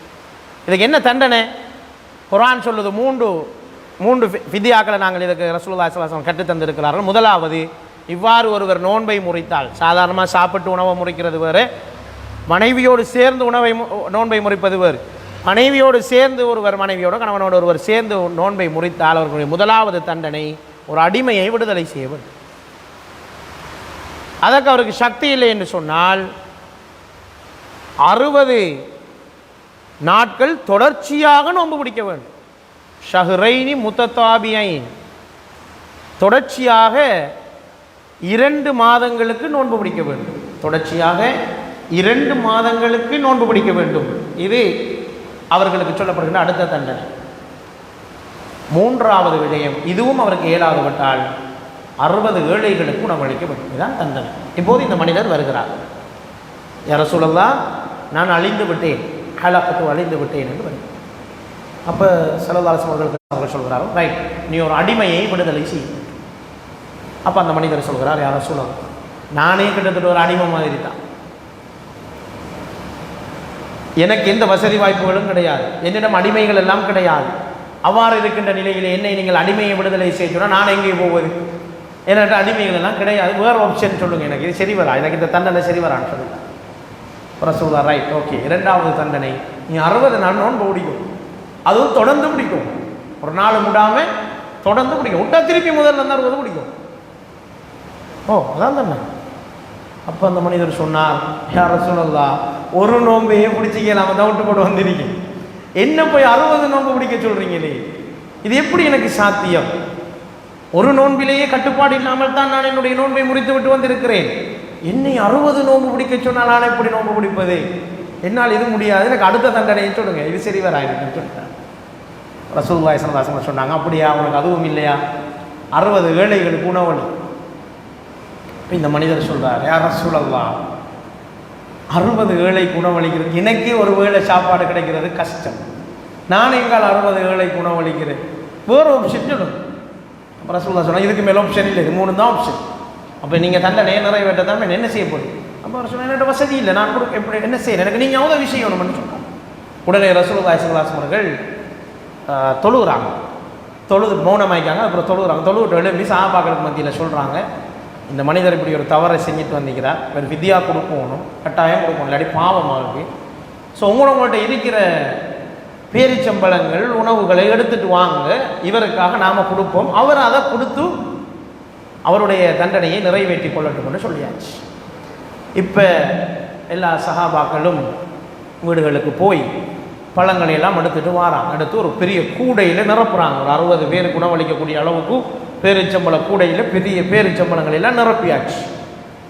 இதுக்கு என்ன தண்டனை? குர்ஆன் சொல்லுது, மூன்று ஃபிதியாக்களை நாங்கள் இதுக்கு ரசூலுல்லாஹி ஸல்லல்லாஹு அலைஹி வஸல்லம் கற்றுத் தந்திருக்கிறார்கள். முதலாவது, இவ்வாறு ஒருவர் நோன்பை முறித்தால், சாதாரணமாக சாப்பிட்டு உணவை முறிக்கிறது வேறு, மனைவியோடு சேர்ந்து நோன்பை முறிப்பது வேறு. மனைவியோடு சேர்ந்து மனைவியோட கணவனோடு ஒருவர் சேர்ந்து நோன்பை முறித்தால் அவர்களுடைய முதலாவது தண்டனை ஒரு அடிமையை விடுதலை செய்ய வேண்டும். அதற்கு அவருக்கு சக்தி இல்லை என்று சொன்னால் 60 நாட்கள் தொடர்ச்சியாக நோன்பு பிடிக்க வேண்டும். ஷஹ்ரைனி முத்ததாபியைன், தொடர்ச்சியாக 2 மாதங்களுக்கு நோன்பு பிடிக்க வேண்டும். தொடர்ச்சியாக 2 மாதங்களுக்கு நோன்பு பிடிக்க வேண்டும். இது அவர்களுக்கு சொல்லப்படுகின்ற அடுத்த தண்டனை. மூன்றாவது விடயம், இதுவும் அவருக்கு இயலாது விட்டால் 60 ஏழைகளுக்கு உணவளிக்க வேண்டும். இதுதான் தண்டனை. இப்போது இந்த மனிதர் வருகிறார். யா ரசூலல்லாஹ், நான் அழிந்து விட்டேன், அழிந்து விட்டேன் என்று வருகிறார். அப்போ ஸல்லல்லாஹு அலைஹி வஸல்லம் அவர்கள் சொல்கிறார், ரைட், நீ ஒரு அடிமையை விடுதலை செய். அப்போ அந்த மனிதர் சொல்கிறார், யா ரசூலல்லாஹ், நானே கிட்டத்தட்ட ஒரு அடிமை மாதிரி தான், எனக்கு எந்த வசதி வாய்ப்புகளும் கிடையாது, என்னிடம் அடிமைகள் எல்லாம் கிடையாது. அவ்வாறு இருக்கின்ற நிலையில் என்னை நீங்கள் அடிமையை விடுதலை செய்ய சொன்னால் நான் எங்கே போவது? என்கிட்ட அடிமைகள் எல்லாம் கிடையாது, வேறு ஆப்ஷன் சொல்லுங்கள், எனக்கு இது சரி வரா, எனக்கு இந்த தண்டனை சரி வரான்னு சொல்லுங்க. ரசூலுல்லாஹ், ரைட், ஓகே. 2வது தண்டனை, நீ 60 நாள் நோன்பு பிடிக்கும், அதுவும் தொடர்ந்து பிடிக்கும், ஒரு நாள் விடாமல் தொடர்ந்து பிடிக்கும், விட்டா திருப்பி முதல்ல 60 பிடிக்கும். ஓ, அதான் தண்டனை. அப்போ அந்த மனிதர் சொன்னார், யா ரசூலல்லாஹ், ஒரு நோன்பையே பிடிச்சிக்கலாம், டவுட்டு போட்டு வந்திருக்கேன், என்ன போய் 60 நோன்பு பிடிக்க சொல்கிறீங்களே, இது எப்படி எனக்கு சாத்தியம்? ஒரு நோன்பிலேயே கட்டுப்பாடு இல்லாமல் தான் நான் என்னுடைய நோன்பை முறித்து விட்டு வந்திருக்கிறேன், என்னை 60 நோன்பு பிடிக்க சொன்னால் நான் எப்படி நோன்பு பிடிப்பது? என்னால் இது முடியாது, எனக்கு அடுத்த தண்டனையை சொல்லுங்க, இது சரி வராதுன்னு சொல்லிட்டார். ரசூலுல்லாஹி ஸல்லல்லாஹு அலைஹி வஸல்லம் சொன்னாங்க, அப்படியா, உனக்கு அதுவும் இல்லையா? 60 ஏழைகளுக்கு உணவளி. இந்த மனிதர் சொல்றார், யா ரசூலல்லாஹ், 60 ஏழைக்கு உணவளிக்கிறது, எனக்கே ஒரு வேளை சாப்பாடு கிடைக்கிறது கஷ்டம், நான் எங்கால் 60 ஏழைக்கு உணவளிக்கிறேன், வேறு ஆப்ஷன் சொல்லுங்க. அப்போ ரசூலுல்லாஹ் சொன்னாங்க, இதுக்கு மேலே ஆப்ஷன் இல்லை, இது 3 தான் ஆப்ஷன். அப்போ நீங்கள் தண்டனையை நிறைவேற்ற தான் என்ன செய்ய போகிறீங்க? அப்போ அவர் சொன்னால் என்னோட வசதி இல்லை, நான் கூட எப்படி என்ன செய்யணும், எனக்கு நீங்கள் உதவி செய்யணும்னு சொன்னாங்க. உடனே ரசூலுல்லாஹி ஸல்லல்லாஹு அலைஹி வஸல்லம் அவர்கள் தொழுகிறாங்க. தொழுது மௌனமாயிக்காங்க. அப்புறம் தொழுவிட்டு எழுப்பி சஹாபாக்களுக்கு மத்தியில் சொல்கிறாங்க, இந்த மனிதர் இப்படி ஒரு தவறை செஞ்சுட்டு வந்திருக்கிறார், ஒரு வித்யா கொடுக்கணும், கட்டாயம் கொடுக்கணும், இல்லாட்டி பாவமாக இருக்குது. ஸோ உங்கள்கிட்ட இருக்கிற பேரிச்சம்பழங்கள் உணவுகளை எடுத்துகிட்டு வாங்க, இவருக்காக நாம் கொடுப்போம், அவர் அதை கொடுத்து அவருடைய தண்டனையை நிறைவேற்றி கொள்ளட்டும்னு சொல்லியாச்சு. இப்போ எல்லா சஹாபாக்களும் வீடுகளுக்கு போய் பழங்களை எல்லாம் எடுத்துகிட்டு வாராங்க. எடுத்து ஒரு பெரிய கூடையில் நிரப்புறாங்க. ஒரு 60 பேருக்கு உணவளிக்கக்கூடிய அளவுக்கு பேரிச்சம்பழ கூடையில் பெரிய பேரிச்சம்பழங்கள் எல்லாம் நிரப்பியாச்சு.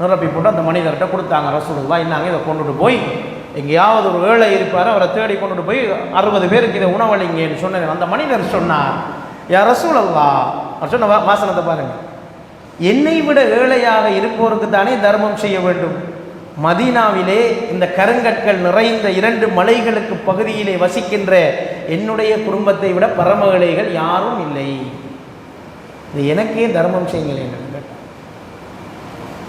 நிரப்பி போட்டு அந்த மனிதர்கிட்ட கொடுத்தாங்க. ரசூலுல்லாஹ் இன்னாங்க, இதை கொண்டுட்டு போய் எங்கேயாவது ஒரு ஏழை இருப்பார், அவரை தேடி கொண்டுட்டு போய் 60 பேருக்கு இதை உணவளிங்கன்னு சொன்னேன். அந்த மனிதர் சொன்னார், யா ரசூலல்லாஹ், அவர் சொன்ன வாசனத்தை பாருங்க, என்னை விட ஏழையாக இருப்பவருக்கு தானே தர்மம் செய்ய வேண்டும். மதீனாவிலே இந்த கருங்கற்கள் நிறைந்த 2 மலைகளுக்கு பகுதியிலே வசிக்கின்ற என்னுடைய குடும்பத்தை விட பரம ஏழைகள் யாரும் இல்லை, இது எனக்கே தர்மம் செய்யுங்கள் என்று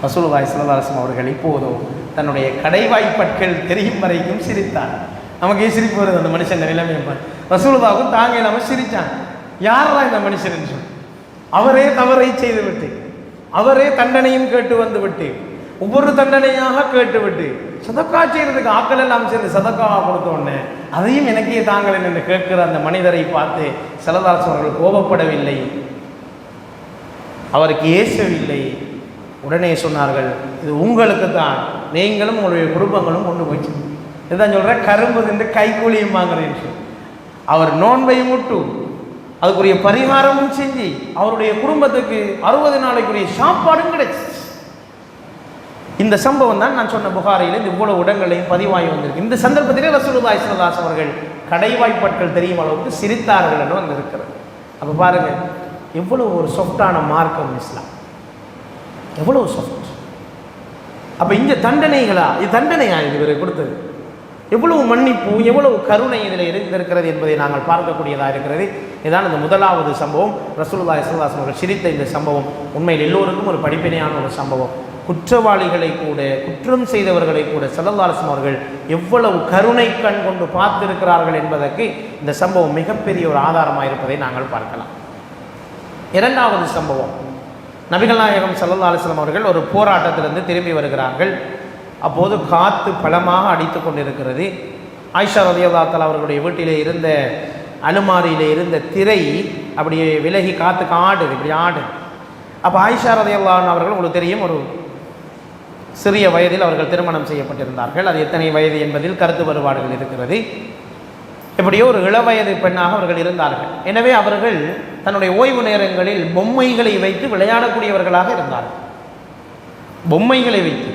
ரசூலுல்லாஹி ஸல்லல்லாஹு அலைஹி வஸல்லம் அவர்கள் இப்போதோ தன்னுடைய கடைவாய்ப்பற்கள் தெரியும் வரைக்கும் சிரித்தார். நமக்கே சிரிப்பு வருது அந்த மனுஷன் நிலைமையை பார்த்து. ரசூலுல்லாஹும் தாங்க இல்லாமல் சிரித்தான். யாரெல்லாம் இந்த மனுஷன் என்று சொல்லி, அவரே தவறை செய்து விட்டு, அவரே தண்டனையும் கேட்டு வந்து விட்டு, ஒவ்வொரு தண்டனையாக கேட்டுவிட்டு, சதக்கா செய்யறதுக்கு ஆக்கள் எல்லாம் சேர்ந்து சதக்காவை கொடுத்தோடனே அதையும் எனக்கே தாங்கள் என்று கேட்கிற அந்த மனிதரை பார்த்து ஸல்லல்லாஹு அலைஹி வஸல்லம் அவர்கள் கோபப்படவில்லை, அவருக்கு ஏசவில்லை. உடனே சொன்னார்கள், இது உங்களுக்கு தான், நீங்களும் உங்களுடைய குடும்பங்களும் கொண்டு போச்சு. இதுதான் சொல்ற, கரும்பு தின்று கைக்கூலியும் வாங்குறேன்னு சொல்லி அவர் நோன்பையும் விட்டு அதுக்குரிய பரிகாரமும் செஞ்சு அவருடைய குடும்பத்துக்கு 60 நாளைக்குரிய சாப்பாடும் கிடைச்சு. இந்த சம்பவம் தான் நான் சொன்ன புகாரியில் இந்த இவ்வளவு இடங்களையும் பதிவாகி வந்திருக்கு. இந்த சந்தர்ப்பத்திலே ரசூலுல்லாஹி ஸல்லல்லாஹு அலைஹி வஸல்லம் அவர்கள் கடைவாய்ப்பற்கள் தெரியும் அளவுக்கு சிரித்தார்கள் என்று வந்திருக்கிறது. அப்போ பாருங்க, எவ்வளவு ஒரு சொஃப்டான மார்க்கம் இஸ்லாம், எவ்வளவு சொஃப்ட். அப்போ இந்த தண்டனைகளா, இது தண்டனையா இது இவரை கொடுத்தது, எவ்வளவு மன்னிப்பு, எவ்வளவு கருணை இதில் இருந்திருக்கிறது என்பதை நாங்கள் பார்க்கக்கூடியதாக இருக்கிறது. இதுதான் இந்த முதலாவது சம்பவம். ரசூலுல்லாஹி ஸல்லல்லாஹு அலைஹி வஸல்லம் அவர்கள் சிரித்த இந்த சம்பவம் உண்மையில் எல்லோருக்கும் ஒரு படிப்பினையான ஒரு சம்பவம். குற்றவாளிகளை கூட, குற்றம் செய்தவர்களை கூட ஸல்லல்லாஹு அலைஹி வஸல்லம் அவர்கள் எவ்வளவு கருணை கண் கொண்டு பார்த்திருக்கிறார்கள் என்பதற்கு இந்த சம்பவம் மிகப்பெரிய ஒரு ஆதாரமாக இருப்பதை நாங்கள் பார்க்கலாம். இரண்டாவது சம்பவம், நபிகள் நாயகம் ஸல்லல்லாஹு அலைஹி வஸல்லம் அவர்கள் ஒரு போராட்டத்திலிருந்து திரும்பி வருகிறார்கள். அப்போது காற்று பலமாக அடித்து கொண்டிருக்கிறது. ஆயிஷா ரலியல்லாஹு தஆலா அவர்களுடைய வீட்டிலே இருந்த அலுமாரியிலே இருந்த திரை அப்படியே விலகி காற்றுக்கு ஆடுது, இப்படி ஆடு. அப்போ ஆயிஷா ரலியல்லாஹு அவர்கள், உங்களுக்கு தெரியும், ஒரு சிறிய வயதில் அவர்கள் திருமணம் செய்யப்பட்டிருந்தார்கள். அது எத்தனை வயது என்பதில் கருத்து வேறுபாடுகள் இருக்கிறது. எப்படியோ ஒரு இளவயது பெண்ணாக அவர்கள் இருந்தார்கள். எனவே அவர்கள் தன்னுடைய ஓய்வு நேரங்களில் பொம்மைகளை வைத்து விளையாடக்கூடியவர்களாக இருந்தார்கள். பொம்மைகளை வைத்து,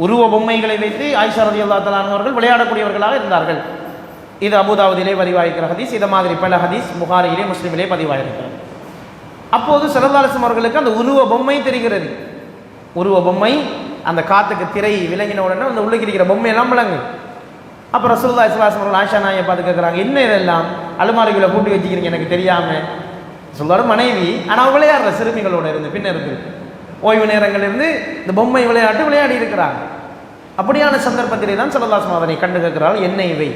உருவ பொம்மைகளை வைத்து ஆயிஷா ரலியல்லாஹு தஆலா அவர்கள் விளையாடக்கூடியவர்களாக இருந்தார்கள். இது அபூதாவுதிலே பதிவாயிருக்கிற ஹதீஸ். இதை மாதிரி பல ஹதீஸ் புகாரியிலே, முஸ்லிமிலே பதிவாயிருக்கிறது. அப்போது ஸல்லல்லாஹு அலைஹி வஸல்லம் அவர்களுக்கு அந்த உருவ பொம்மை தெரிகிறது. உருவ பொம்மை அந்த காற்றுக்கு திரை விலகின உடனே அந்த உள்ளுக்கு இருக்கிற பொம்மையெல்லாம் விளங்கு. அப்போ ரசூலுல்லாஹி ஸல்லல்லாஹு அலைஹி வஸல்லம் ஆயிஷா நாயை பார்த்து கேட்குறாங்க, என்ன இதெல்லாம் அலுமாரிகளை பூட்டி வச்சுக்கிறீங்க, எனக்கு தெரியாமல். சொல்றாரு, மனைவி ஆனால் விளையாடுற சிறுமிகளோட இருந்து பின்ன இருந்து ஓய்வு நேரங்கள் இருந்து இந்த பொம்மை விளையாட்டு விளையாடி இருக்கிறாங்க. அப்படியான சந்தர்ப்பத்திலே தான் ஸல்லல்லாஹு அலைஹி வஸல்லம் அதனை கண்டு கேட்கிறாள், என்ன இவை?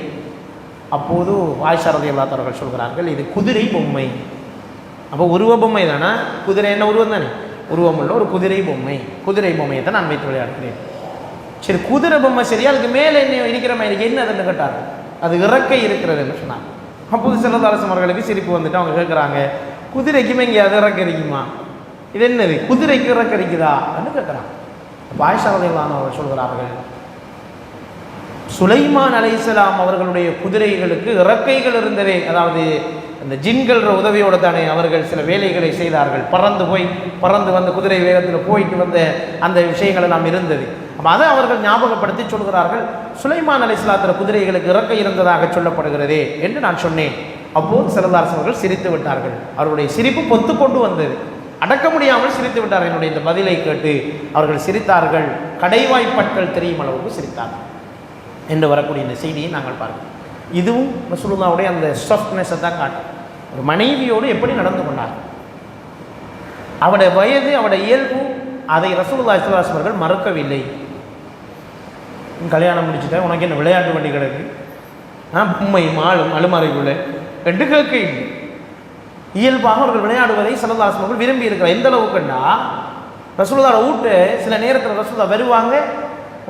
அப்போது ஆயிஷா ரலியல்லாஹு அவர்கள் சொல்கிறார்கள், இது குதிரை பொம்மை. அப்போ உருவ பொம்மை தானே, குதிரை என்ன உருவம் தானே, உருவம் உள்ள ஒரு குதிரை பொம்மை, குதிரை பொம்மையை தான் நான் வைத்து விளையாடுகிறேன். சரி, குதிரை பொம்மை சரியா, அதுக்கு மேலே என்ன இருக்கிற மாதிரி என்ன அதுன்னு கேட்டார். அது இறக்கை இருக்கிறதுன்னு சொன்னாங்க. அப்போது ஸல்லல்லாஹு அலைஹி வஸல்லம் அவர்களுக்கு சிரிப்பு வந்துட்டு அவங்க கேட்குறாங்க, குதிரைக்குமே இங்கே அது இறக்க இருக்குமா, இது என்னது, குதிரைக்கு இறக்க இருக்குதா அப்படின்னு கேட்குறாங்க. அப்போ ஆயிஷா ரலியல்லாஹு அவர்கள் சொல்கிறார்கள், சுலைமான் அலைஹிஸ்ஸலாம் அவர்களுடைய குதிரைகளுக்கு இறக்கைகள் இருந்ததே, அதாவது அந்த ஜின்கள் உதவியோடு தானே அவர்கள் சில வேலைகளை செய்தார்கள். பறந்து வந்து குதிரை வேகத்தில் போயிட்டு வந்த அந்த விஷயங்கள் எல்லாம் இருந்தது. அப்போ அதை அவர்கள் ஞாபகப்படுத்தி சொல்கிறார்கள், சுலைமான் அலைஹிஸ்ஸலாத்தின் குதிரைகளுக்கு இறக்கை இருந்ததாக சொல்லப்படுகிறதே என்று நான் சொன்னேன். அப்போது ஸல்லல்லாஹு அலைஹி அவர்கள் சிரித்து விட்டார்கள். அவருடைய சிரிப்பு பொத்து கொண்டு வந்தது, அடக்க முடியாமல் சிரித்து விட்டார்கள். என்னுடைய இந்த பதிலை கேட்டு அவர்கள் சிரித்தார்கள், கடைவாய்ப்பற்கள் தெரியும் அளவுக்கு சிரித்தார்கள் என்று வரக்கூடிய இந்த செய்தியை நாங்கள் பார்க்கிறோம். இதுவும் ரசூலுல்லாஹ்வுடைய அந்த சாஃப்ட்னஸை தான் காட்டும். ஒரு மனைவியோடு எப்படி நடந்து கொண்டார்கள். அவருடைய வயது, அவருடைய இயல்பு, அதை ரசூலுல்லாஹி ஸல்லல்லாஹு அலைஹி வஸல்லம் மறக்கவில்லை. கல்யாணம் முடிச்சுட்டேன், உனக்கு என்ன விளையாட்டு வண்டி கிடக்கு, உண்மை மாளும் அலுமாரிக்குள்ளே ரெண்டு கேட்க இல்லை. இயல்பாக அவர்கள் விளையாடுவதை ஸல்லல்லாஹு அலைஹி வஸல்லம் விரும்பி இருக்கிறார். எந்த அளவுக்குன்னா ரசூலுல்லாஹ் வீட்டு சில நேரத்தில் ரசூலுல்லாஹ் வருவாங்க,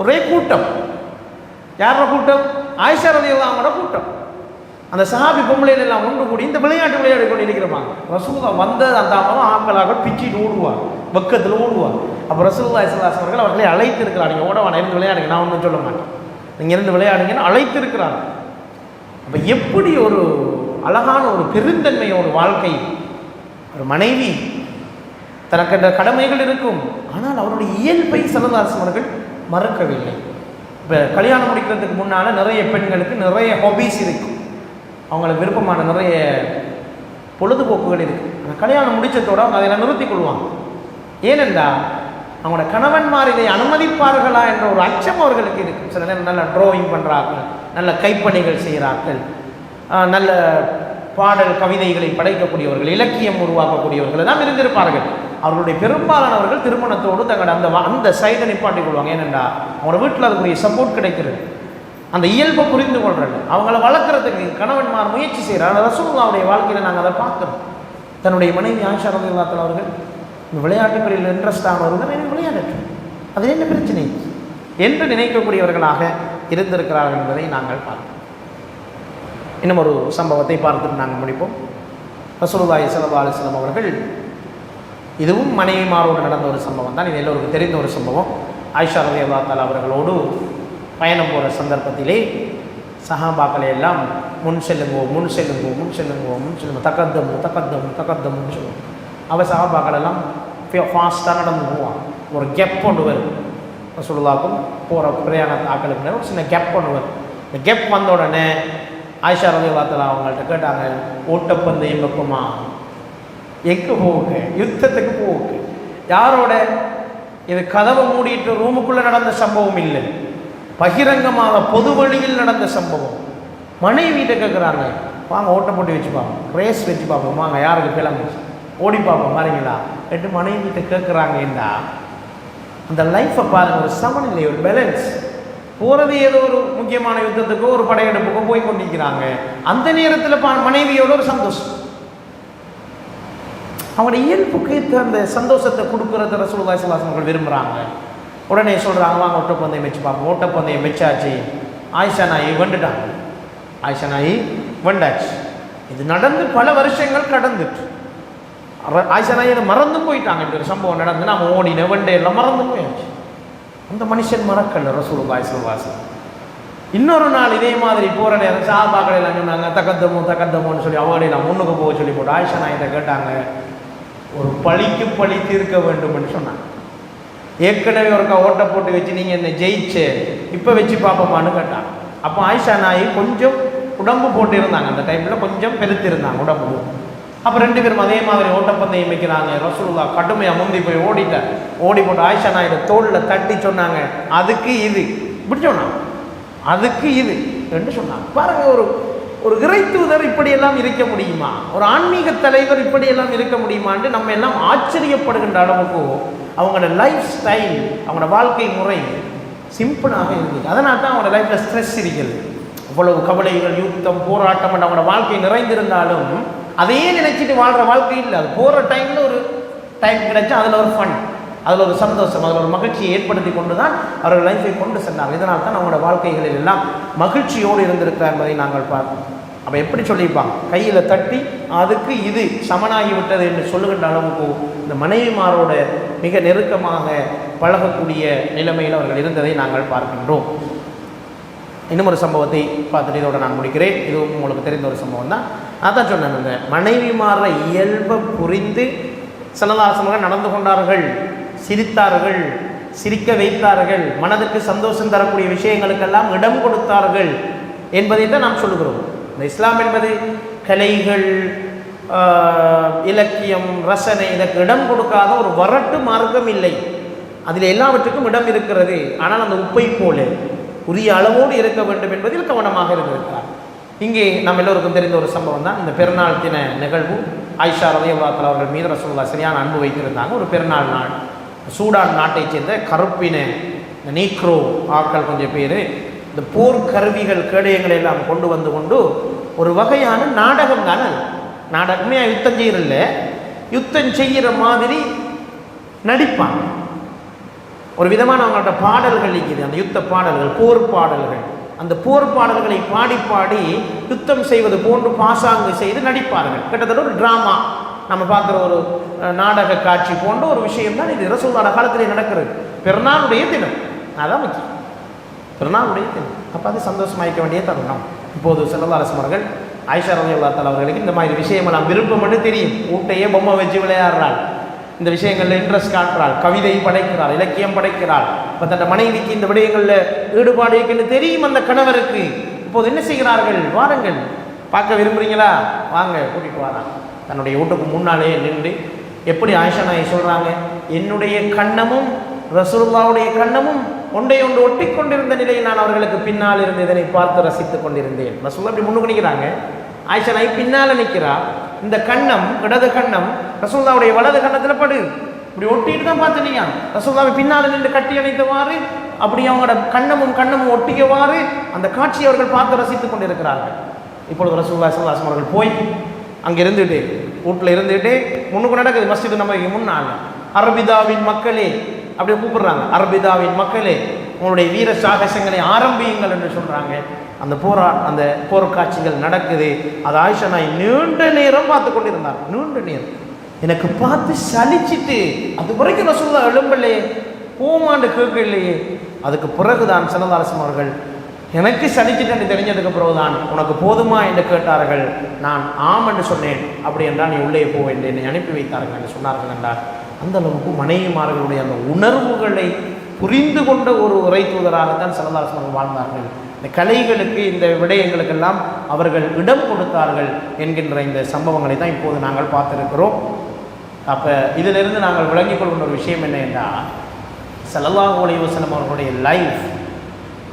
ஒரே கூட்டம். யாரோட கூட்டம்? ஆயிஷா ரலியல்லாஹு அன்ஹா கூட்டம். அந்த சஹாபி பொம்பளைகள் எல்லாம் ஒன்று கூடி இந்த விளையாட்டு விளையாடி கொண்டு இருக்கிறாங்க. ரசூலுல்லாஹ் வந்த அந்த அமரம் ஆண்களாக பிச்சுட்டு ஓடுவார், பக்கத்தில் ஓடுவார். அப்போ ரசூலுல்லாஹி ஸல்லல்லாஹு அலைஹி வஸல்லம் அவர்களை அழைத்து இருக்கிறார். நீங்கள் ஓடவான இருந்து விளையாடுங்க, நான் ஒன்றும் சொல்ல மாட்டேன், நீங்கள் இருந்து விளையாடுங்கன்னு அழைத்து இருக்கிறார். அப்போ எப்படி ஒரு அழகான ஒரு பெருந்தன்மையோட வாழ்க்கை! ஒரு மனைவி தனக்கு அந்த கடமைகள் இருக்கும், ஆனால் அவருடைய இயல்பை ஸல்லல்லாஹு அலைஹி வஸல்லம் அவர்கள் மறக்கவில்லை. இப்போ கல்யாணம் முடிக்கிறதுக்கு முன்னால் நிறைய பெண்களுக்கு நிறைய ஹாபீஸ் இருக்கும், அவங்களுக்கு விருப்பமான நிறைய பொழுதுபோக்குகள் இருக்குது. அந்த கல்யாணம் முடித்ததோடு அவங்க அதில் நிறுத்தி கொள்வாங்க. ஏனென்றால் அவங்களோட கணவன்மார் இதை அனுமதிப்பார்களா என்ற ஒரு அச்சம் அவர்களுக்கு இருக்குது. சில நேரம் நல்ல ட்ராயிங் பண்ணுறார்கள், நல்ல கைப்பணிகள் செய்கிறார்கள், நல்ல பாடல் கவிதைகளை படைக்கக்கூடியவர்கள், இலக்கியம் உருவாக்கக்கூடியவர்கள் எல்லாம் இருந்திருப்பார்கள். அவர்களுடைய பெரும்பாலானவர்கள் திருமணத்தோடு தங்களோட அந்த சைடை நிப்பாட்டி கொள்வாங்க. ஏனென்றால் அவங்களோட வீட்டில் அதுக்குரிய சப்போர்ட் கிடைக்கிறது, அந்த இயல்பை புரிந்து கொள்றாங்க, அவங்கள வளர்க்குறதுக்கு கணவன்மார் முயற்சி செய்கிறார். ரசூலுல்லாஹ்வுடைய வாழ்க்கையில் நாங்கள் அதை பார்க்குறோம். தன்னுடைய மனைவி ஆயிஷா ரலியல்லாஹு அன்ஹா அவர்கள் இந்த விளையாட்டுகளில் இன்ட்ரெஸ்ட் ஆனவர்கள் எனக்கு விளையாடட்டும், அது என்ன பிரச்சனை என்று நினைக்கக்கூடியவர்களாக இருந்திருக்கிறார்கள் என்பதை நாங்கள் பார்க்கிறோம். இன்னும் ஒரு சம்பவத்தை பார்த்துட்டு நாங்கள் முடிப்போம். ரசூலுல்லாஹி ஸல்லல்லாஹு அலைஹி வஸல்லம் அவர்கள், இதுவும் மனைவிமாரோடு நடந்த ஒரு சம்பவம் தான், இது எல்லோருக்கும் தெரிந்த ஒரு சம்பவம். ஆயிஷா ரலியல்லாஹு தஆலா அவர்களோடு பயணம் போகிற சந்தர்ப்பத்திலே சஹாபாக்களை எல்லாம் முன் செல்லுங்கோ முன் செல்லுங்கோ முன் செல்லுங்கோ முன் செல்லுங்கோ தக்கத்தம் தக்கத்தம் தக்கத்தம்னு சொல்லுவோம். அவள் சஹாபாக்கள் எல்லாம் ஃபாஸ்ட்டாக நடந்து போவான். ஒரு கேப் கொண்டு வரும், ரசூலுல்லாஹ்வுக்கும் போகிற பிரயாண ஆக்களுக்கு ஒரு சின்ன கேப் கொண்டு வரும். இந்த கேப் வந்த உடனே ஆயிஷா ரலியல்லாஹு தஆலா அவங்கள்ட்ட கேட்டாங்க, ஓட்டப்பந்தயம் வைப்போமா? எங்கே போவுங்க? யுத்தத்துக்கு போவுங்க. யாரோட? இது கதவை மூடிட்டு ரூமுக்குள்ளே நடந்த சம்பவம் இல்லை, பகிரங்கமாக பொது வழியில் நடந்த சம்பவம். மனைவிட்ட கேட்குறாங்க, வாங்க ஓட்ட போட்டு வச்சு பார்ப்போம், ரேஸ் வச்சு பார்ப்போம், வாங்க யாருக்கு கிளம்பு ஓடி பார்ப்போம் பாருங்களா என்று மனைவிட்ட கேட்குறாங்கன்றா அந்த லைஃப்பை பாருங்கள், ஒரு சமநிலை, ஒரு பேலன்ஸ். போகிறது ஏதோ ஒரு முக்கியமான யுத்தத்துக்கோ ஒரு படையெடுப்புக்கோ போய் கொண்டிருக்கிறாங்க, அந்த நேரத்தில் மனைவியோட ஒரு சந்தோஷம், அவங்களோட இயல்புக்கு அந்த சந்தோஷத்தை கொடுக்குறத ரசூலுல்லாஹி ஸல்லல்லாஹு அலைஹி வஸல்லம் விரும்புகிறாங்க. உடனே சொல்கிறாங்க, வாங்க ஓட்டப்பந்தயம் வச்சு பார்ப்போம். ஓட்டப்பந்தயம் வச்சாச்சு. ஆயிஷா நாயி வந்துட்டாங்க, ஆயிஷா நாயி வந்தாச்சு. இது நடந்து பல வருஷங்கள் கடந்துட்டு ஆயிஷா நாயி மறந்து போயிட்டாங்க. இப்படி ஒரு சம்பவம் நடந்து நாம் ஓடின வண்டே எல்லாம் மறந்து போயாச்சு. அந்த மனுஷன் மறக்கல ரசூலுல்லாஹி ஸல்லல்லாஹு அலைஹி வஸல்லம். இன்னொரு நாள் இதே மாதிரி போகிற நேரம் சஹாபாக்கள் எல்லாம் சொன்னாங்க, தக்கத்தமோன்னு சொல்லி அவங்களெல்லாம் முன்னுக்கு போக சொல்லி போட்டு ஆயிஷா நாயிட்ட கேட்டாங்க, ஒரு பழிக்கு பழி தீர்க்க வேண்டும்னு சொன்னாங்க. ஏற்கனவே ஒருக்கா ஓட்டை போட்டு வச்சு நீங்கள் என்ன ஜெயிச்சு இப்போ வச்சு பார்ப்போமான்னு கேட்டாங்க. அப்போ ஆயிஷா நாயி கொஞ்சம் உடம்பு போட்டு இருந்தாங்க, அந்த டைமில் கொஞ்சம் பெருத்திருந்தாங்க உடம்பு. அப்போ ரெண்டு பேரும் அதே மாதிரி ஓட்டப்பந்தயம் வைக்கிறாங்க. ரசூலுல்லாஹ் கடுமையாக முந்தி போய் ஓடிட்டார். ஓடி போட்டு ஆயிஷா நாயோட தோளில் தட்டி சொன்னாங்க, அதுக்கு இது இப்படி சொன்னாங்க, அதுக்கு இது என்று சொன்னாங்க. பாருங்க, ஒரு இறை தூதர் இப்படியெல்லாம் இருக்க முடியுமா? ஒரு ஆன்மீக தலைவர் இப்படியெல்லாம் இருக்க முடியுமான்னு நம்ம எல்லாம் ஆச்சரியப்படுகின்ற அளவுக்கு அவங்களோட லைஃப் ஸ்டைல், அவங்களோட வாழ்க்கை முறை சிம்பிளாக இருந்தது. அதனால தான் அவங்களோட லைஃப்பில் ஸ்ட்ரெஸ் இருக்கிறது. அவ்வளவு கவலைகள், யுத்தம், போராட்டம் அவங்களோட வாழ்க்கை நிறைந்திருந்தாலும் அதையே நினைச்சிட்டு வாழ்கிற வாழ்க்கை இல்லை. அது போகிற டைமில் ஒரு டைம் கிடைச்சா அதில் ஒரு ஃபன், அதில் ஒரு சந்தோஷம், அதில் ஒரு மகிழ்ச்சியை ஏற்படுத்தி கொண்டு தான் அவர்கள் லைஃப்பை கொண்டு சென்றார். இதனால் தான் அவங்களோட வாழ்க்கைகளில் எல்லாம் மகிழ்ச்சியோடு இருந்திருக்கிறார் என்பதை நாங்கள் பார்ப்போம். அப்போ எப்படி சொல்லியிருப்பாங்க, கையில் தட்டி அதுக்கு இது சமனாகி விட்டது என்று சொல்லுகின்ற அளவுக்கு இந்த மனைவிமாரோட மிக நெருக்கமாக பழகக்கூடிய நிலைமையில் அவர்கள் இருந்ததை நாங்கள் பார்க்கின்றோம். இன்னும் ஒரு சம்பவத்தை பார்த்துட்டு இதோட நான் முடிக்கிறேன். இதுவும் உங்களுக்கு தெரிந்த ஒரு சம்பவம் தான். அதான் சொன்னேன், இந்த மனைவிமார இயல்பை புரிந்து ஸல்லல்லாஹு அலைஹி வஸல்லம் நடந்து கொண்டார்கள், சிரித்தார்கள், சிரிக்க வைத்தார்கள், மனதுக்கு சந்தோஷம் தரக்கூடிய விஷயங்களுக்கெல்லாம் இடம் கொடுத்தார்கள் என்பதை தான் நாம் சொல்லுகிறோம். இந்த இஸ்லாம் என்பது கலைகள், இலக்கியம், ரசனை இதற்கு இடம் கொடுக்காத ஒரு வரட்டு மார்க்கம் இல்லை. அதில் எல்லாவற்றுக்கும் இடம் இருக்கிறது. ஆனால் அந்த உப்பை போல உரிய அளவோடு இருக்க வேண்டும் என்பதில் கவனமாக இருந்திருக்கிறார். இங்கே நம்ம எல்லோருக்கும் தெரிந்த ஒரு சம்பவம் தான் இந்த பெருநாள் தின நிகழ்வு. ஆயிஷா ரலியல்லாஹு தஆலா அவர்கள் மீது ரசூலுல்லாஹ் சரியான அன்பு வைத்திருந்தாங்க. ஒரு பெருநாள் நாள் சூடான் நாட்டைச் சேர்ந்த கருப்பின நீக்ரோ ஆக்கள் கொஞ்சம் பேர் இந்த போர் கருவிகள் கேடயங்களை எல்லாம் கொண்டு ஒரு வகையான நாடகம் தானே. நாடகமே யுத்தம் செய்யறதில்ல, யுத்தம் செய்கிற மாதிரி நடிப்பாங்க. ஒரு விதமான அவங்கள்ட்ட பாடல்கள் இருக்குது, அந்த யுத்த பாடல்கள், போர் பாடல்கள். அந்த போர் பாடல்களை பாடி பாடி யுத்தம் செய்வது போன்று பாசாங்கு செய்து நடிப்பார்கள். கிட்டத்தட்ட ஒரு டிராமா, நம்ம பார்க்குற ஒரு நாடக காட்சி போன்ற ஒரு விஷயம் தான் இது. ரசூலுல்லாஹ் காலத்திலே நடக்கிறது. பெருநாளுடைய தினம், அதான் முக்கியம், பெருநாளுடைய தினம். அப்போ அது சந்தோஷமாயிக்க வேண்டிய தருணம். இப்போது ஸல்லல்லாஹு அலைஹி வஸல்லம் அவர்கள் ஆயிஷா ரலியல்லாஹு தஆலா அவர்களுக்கு இந்த மாதிரி விஷயமெல்லாம் விருப்பம் என்று தெரியும். ஊட்டையே பொம்மை வச்சு விளையாடுறாள், இந்த விஷயங்களில் இன்ட்ரெஸ்ட் காட்டுறாள், கவிதை படைக்கிறாள், இலக்கியம் படைக்கிறாள். இப்போ தன் மனைவிக்கு இந்த விடயங்களில் ஈடுபாடு இருக்குன்னு தெரியும் அந்த கணவருக்கு. இப்போது என்ன செய்கிறார்கள்? வாருங்கள், பார்க்க விரும்புகிறீங்களா, வாங்க கூட்டிகிட்டு வராங்க. தன்னுடைய வீட்டுக்கு முன்னாலே நின்று எப்படி ஆயிஷா நாயை சொல்கிறாங்க, என்னுடைய கண்ணமும் ரசூலுல்லாஹ்வுடைய கண்ணமும் ஒன்றை ஒன்று ஒட்டி கொண்டிருந்த நிலையில் நான் அவர்களுக்கு பின்னால் இருந்து இதனை பார்த்து ரசித்து கொண்டிருந்தேன். ரசூலுல்லாஹ் இப்படி முன்னுக்கு நிற்கிறாங்க, ஆயிஷா நாய் பின்னால் நிற்கிறா. இந்த கண்ணம், இடது கண்ணம் ரசூலுல்லாஹ்வுடைய வலது கண்ணத்தில் படு, இப்படி ஒட்டிட்டு தான் பார்த்துட்டீங்க. ரசூலுல்லாஹ் பின்னால் நின்று கட்டி அணைத்தவாறு அப்படி அவங்களோட கண்ணமும் ஒட்டிக்கவாறு அந்த காட்சியை அவர்கள் பார்த்து ரசித்து கொண்டிருக்கிறார்கள். இப்பொழுது ரசூலுல்லாஹி ஸல்லல்லாஹு அலைஹி வஸல்லம் அவர்கள் போய் அங்கே இருந்துட்டு, வீட்டில் இருந்துட்டு முன்னுக்கு நடக்குது மஸ்ஜிது நபவிக்கு முன்னால், அரபிதாவின் மக்களே அப்படி கூப்பிடுறாங்க, அரபிதாவின் மக்களே உங்களுடைய வீர சாகசங்களை ஆரம்பியுங்கள் என்று சொல்கிறாங்க. அந்த போர் காட்சிகள் நடக்குது. அது ஆயிஷா நாய் நீண்ட நேரம் பார்த்து கொண்டிருந்தார். நீண்ட நேரம் எனக்கு பார்த்து சலிச்சிட்டு அது வரைக்கும் ரசூலுல்லாஹ் எழும்பலே, போமாண்டு கேட்கலையே. அதுக்கு பிறகுதான் ஸல்லல்லாஹு அலைஹி வஸல்லம் அவர்கள் எனக்கு சலிச்சிட்டு தெரிஞ்சதுக்கு பிறகுதான் உனக்கு போதுமா என்று கேட்டார்கள். நான் ஆம் என்று சொன்னேன். அப்படி என்றால் நீ உள்ளே போ என்று என்னை அனுப்பி வைத்தார்கள் என்று சொன்னார்கள் என்றார். அந்த அளவுக்கு மனைவிமார்களுடைய அந்த உணர்வுகளை புரிந்து கொண்ட ஒரு உரை தூதராகத்தான் ஸல்லல்லாஹு அலைஹி வஸல்லம் வாழ்ந்தார்கள். இந்த கலைகளுக்கு, இந்த விடயங்களுக்கெல்லாம் அவர்கள் இடம் கொடுத்தார்கள் என்கின்ற இந்த சம்பவங்களை தான் இப்போது நாங்கள் பார்த்திருக்கிறோம். அப்போ இதிலிருந்து நாங்கள் விளங்கிக் கொள்கின்ற ஒரு விஷயம் என்ன என்றால், ஸல்லல்லாஹு அலைஹி வஸல்லம் அவர்களுடைய லைஃப்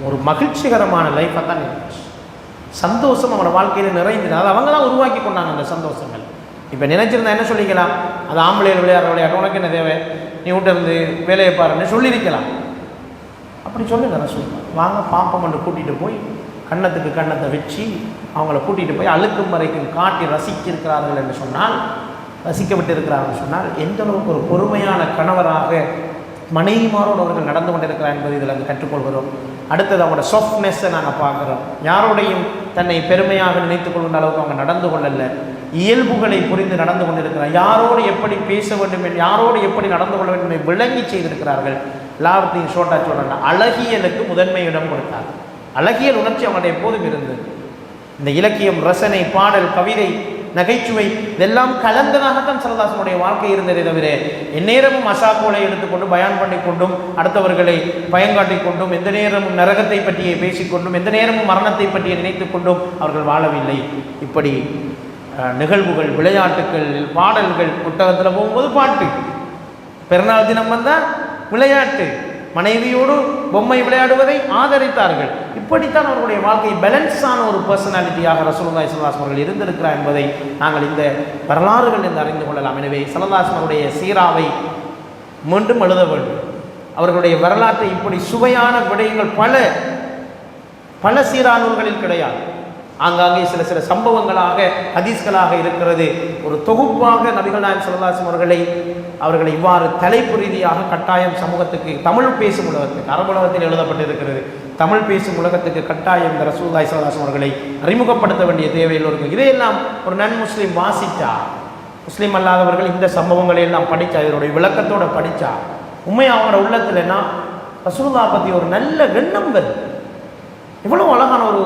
ஒரு மகிழ்ச்சிகரமான லைஃபாக தான் இருந்துச்சு. சந்தோஷம் அவங்களோட வாழ்க்கையில் நிறைந்தது. அது அவங்க தான் உருவாக்கி கொண்டாங்க அந்த சந்தோஷங்கள். இப்போ நினைச்சிருந்தா என்ன சொல்லிக்கலாம், அது ஆம்பளையில் விளையாடுற விளையாட்டு, உனக்கு என்ன தேவை, நீ விட்டு இருந்து வேலையை பாருன்னு சொல்லியிருக்கலாம். அப்படி சொல்லுங்க ரசூலுல்லாஹ், வாங்க பாப்பம் என்று கூட்டிகிட்டு போய் கன்னத்துக்கு கன்னத்தை வச்சு அவங்கள கூட்டிகிட்டு போய் அழுக்கும் வரைக்கும் காட்டி ரசிச்சிருக்கிறார்கள் என்று சொன்னால், ரசிக்கப்பட்டு இருக்கிறார்கள் சொன்னால், எந்த அளவுக்கு ஒரு பொறுமையான கணவராக மனைவிமாரோடு அவர்கள் நடந்து கொண்டிருக்கிறார் என்பது இதில் வந்து கற்றுக்கொள்கிறோம். அடுத்தது அவங்களோட சாஃப்ட்னஸை நாங்கள் பார்க்குறோம். யாரோடையும் தன்னை பெருமையாக நினைத்து கொள்கின்ற அளவுக்கு அவங்க நடந்து கொள்ளல, இயல்புகளை புரிந்து நடந்து கொண்டிருக்கிறார். யாரோடு எப்படி பேச வேண்டும், யாரோடு எப்படி நடந்து கொள்ள வேண்டும் என்று விளங்கி செய்திருக்கிறார்கள். எல்லாவற்றையும் ஷோர்ட்டாக சொல்கிறாங்க, அழகியலுக்கு முதன்மை இடம் கொடுத்தார். அழகியல் உணர்ச்சி அவங்களுடைய எப்போதும் இருந்தது. இந்த இலக்கியம், ரசனை, பாடல், கவிதை, நகைச்சுவை இதெல்லாம் கலந்ததாகத்தான் ஸல்லல்லாஹு அலைஹி வஸல்லம் வாழ்க்கை இருந்ததே தவிர எந்நேரமும் அசாக்கோலை எடுத்துக்கொண்டும் பயான் பண்ணி கொண்டும் அடுத்தவர்களை பயங்காட்டி கொண்டும் எந்த நேரமும் நரகத்தை பற்றியே பேசிக்கொண்டும் எந்த நேரமும் மரணத்தை பற்றியே நினைத்து கொண்டும் அவர்கள் வாழவில்லை. இப்படி நிகழ்வுகள், விளையாட்டுகள், பாடல்கள், புத்தகத்தில் போகும்போது பாட்டு, பெருநாள் தினம் வந்தால் விளையாட்டு, மனைவியோடு பொம்மை விளையாடுவதை ஆதரித்தார்கள். இப்படித்தான் அவர்களுடைய வாழ்க்கை பேலன்ஸான ஒரு பர்சனாலிட்டியாக ரசூலுல்லாஹி ஸல்லல்லாஹு அலைஹி வஸல்லம் அவர்கள் இருந்திருக்கிறார் என்பதை நாங்கள் இந்த வரலாறுகள் என்று அறிந்து கொள்ளலாம். எனவே ஸல்லல்லாஹு அலைஹி வஸல்லம் அவருடைய சீராவை மீண்டும் எழுத வேண்டும். அவர்களுடைய வரலாற்றை இப்படி சுவையான விடயங்கள் பல சீரா நூல்களில் கிடையாது. ஆங்காங்கே சில சம்பவங்களாக, ஹதீஸ்களாக இருக்கிறது. ஒரு தொகுப்பாக நபிகள் நாயகம் ஸல்லல்லாஹு அலைஹி வஸல்லம் அவர்களை இவ்வாறு தலைப்பு ரீதியாக கட்டாயம் சமூகத்துக்கு, தமிழ் பேசும் உலகத்துக்கு, அரபு உலகத்தில் எழுதப்பட்டிருக்கிறது, தமிழ் பேசும் உலகத்துக்கு கட்டாயம் இந்த ரசூலுல்லாஹி ஸல்லல்லாஹு அலைஹி வஸல்லம் அவர்களை அறிமுகப்படுத்த வேண்டிய தேவையில் இருக்குது. இதையெல்லாம் ஒரு நன் முஸ்லீம் வாசித்தா, முஸ்லீம் அல்லாதவர்கள் இந்த சம்பவங்களை எல்லாம் படித்தா, இதனுடைய விளக்கத்தோடு படித்தா உண்மையாக அவங்களோட உள்ளத்துலன்னா ரசூலுல்லாஹ் பற்றி ஒரு நல்ல எண்ணம் வருது. எவ்வளோ அழகான ஒரு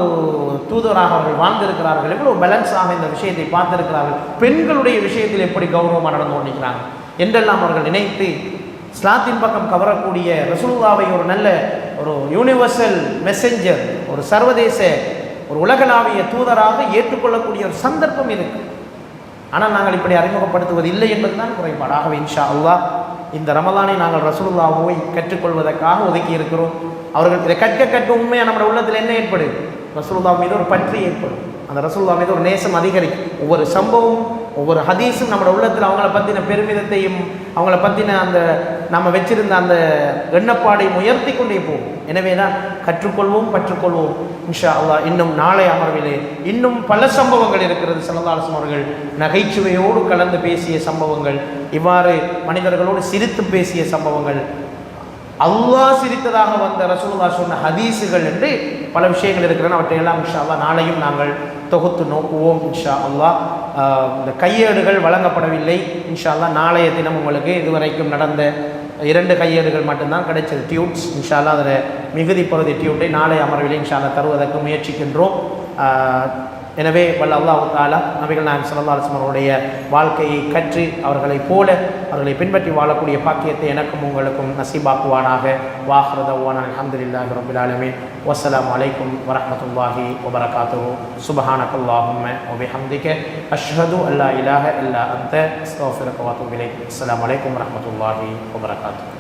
தூதராக அவர்கள் வாழ்ந்திருக்கிறார்கள், எவ்வளோ பேலன்ஸாக இந்த விஷயத்தை பார்த்திருக்கிறார்கள், பெண்களுடைய விஷயத்தில் எப்படி கௌரவமாக நடந்து கொண்டிருக்கிறாங்க என்றெல்லாம் அவர்கள் நினைத்து இஸ்லாத்தின் பக்கம் கவரக்கூடிய ரசூலுல்லாஹ்வை ஒரு நல்ல ஒரு யூனிவர்சல் மெசஞ்சர், ஒரு சர்வதேச, ஒரு உலகளாவிய தூதராக ஏற்றுக்கொள்ளக்கூடிய ஒரு சந்தர்ப்பம் இருக்குது. ஆனால் நாங்கள் இப்படி அறிமுகப்படுத்துவது இல்லை என்பதுதான் குறைபாடு. ஆகவே இன்ஷா அல்லாஹ் இந்த ரமலானை நாங்கள் ரசூலுல்லாஹ்வை கற்றுக்கொள்வதற்காக ஒதுக்கி இருக்கிறோம். அவர்கள் இதை கற்க உண்மையாக நம்முடைய உள்ளத்தில் என்ன ஏற்படும், ரசூலுல்லாஹ் மீது ஒரு பற்றி ஏற்படும். அந்த ரசூலுல்லாஹ் மீது ஒரு நேசம் அதிகரிக்கும். ஒவ்வொரு சம்பவம், ஒவ்வொரு ஹதீஸும் நம்மளோட உள்ளத்தில் அவங்கள பற்றின பெருமிதத்தையும் அவங்கள பற்றின அந்த நம்ம வச்சிருந்த அந்த எண்ணப்பாடையும் உயர்த்தி கொண்டே போகும். எனவே தான் கற்றுக்கொள்வோம், கற்றுக்கொள்வோம் இன்ஷா அல்லாஹ். இன்னும் நாளை அமர்விலே இன்னும் பல சம்பவங்கள் இருக்கிறது. ஸல்லல்லாஹு அலைஹி வஸல்லம் அவர்கள் நகைச்சுவையோடு கலந்து பேசிய சம்பவங்கள், இவ்வாறு மனிதர்களோடு சிரித்து பேசிய சம்பவங்கள், அல்லாஹ் சிரித்ததாக வந்த ரசூலுல்லாஹ் சொன்ன ஹதீஸுகள் என்று பல விஷயங்கள் இருக்கிறன. அவற்றையெல்லாம் இன்ஷா அல்லாஹ் நாளையும் நாங்கள் தொகுத்து நோக்குவோம் இன்ஷா அல்லாஹ். இந்த கையேடுகள் வழங்கப்படவில்லை இன்ஷா அல்லாஹ். நாளைய தினம் உங்களுக்கு இதுவரைக்கும் நடந்த 2 கையேடுகள் மட்டும்தான் கிடைச்சது, டியூட்ஸ். இன்ஷா அல்லாஹ் அதில் மிகுதி பகுதி டியூட்டை நாளை அமர்வில்லை இன்ஷா அல்லாஹ் தருவதற்கு முயற்சிக்கின்றோம். எனவே வல்ல அல்லாஹ் தஆலா நபிகள் நாயகம் ஸல்லல்லாஹு அலைஹி வஸல்லம் அவருடைய வாழ்க்கையை கற்று அவர்களைப் போல அவர்களை பின்பற்றி வாழக்கூடிய பாக்கியத்தை எனக்கும் உங்களுக்கும் நசீபாக்குவானாக. வாஹிரு தஅவானா அல்ஹம்துலில்லாஹி ரப்பில் ஆலமீன். வஸ்ஸலாமு அலைக்கும் வரஹ்மத்துல்லாஹி வபரகாத்துஹு. சுப்ஹானக்கல்லாஹும்ம வ பிஹம்திக அஷ்ஹது அல்லா இலாஹா இல்லா அன்த அஸ்தக்ஃபிருக வ அத்தூபு இலைக். அஸ்ஸலாமு அலைக்கும் வரஹ்மத்துல்லாஹி வபரகாத்துஹு.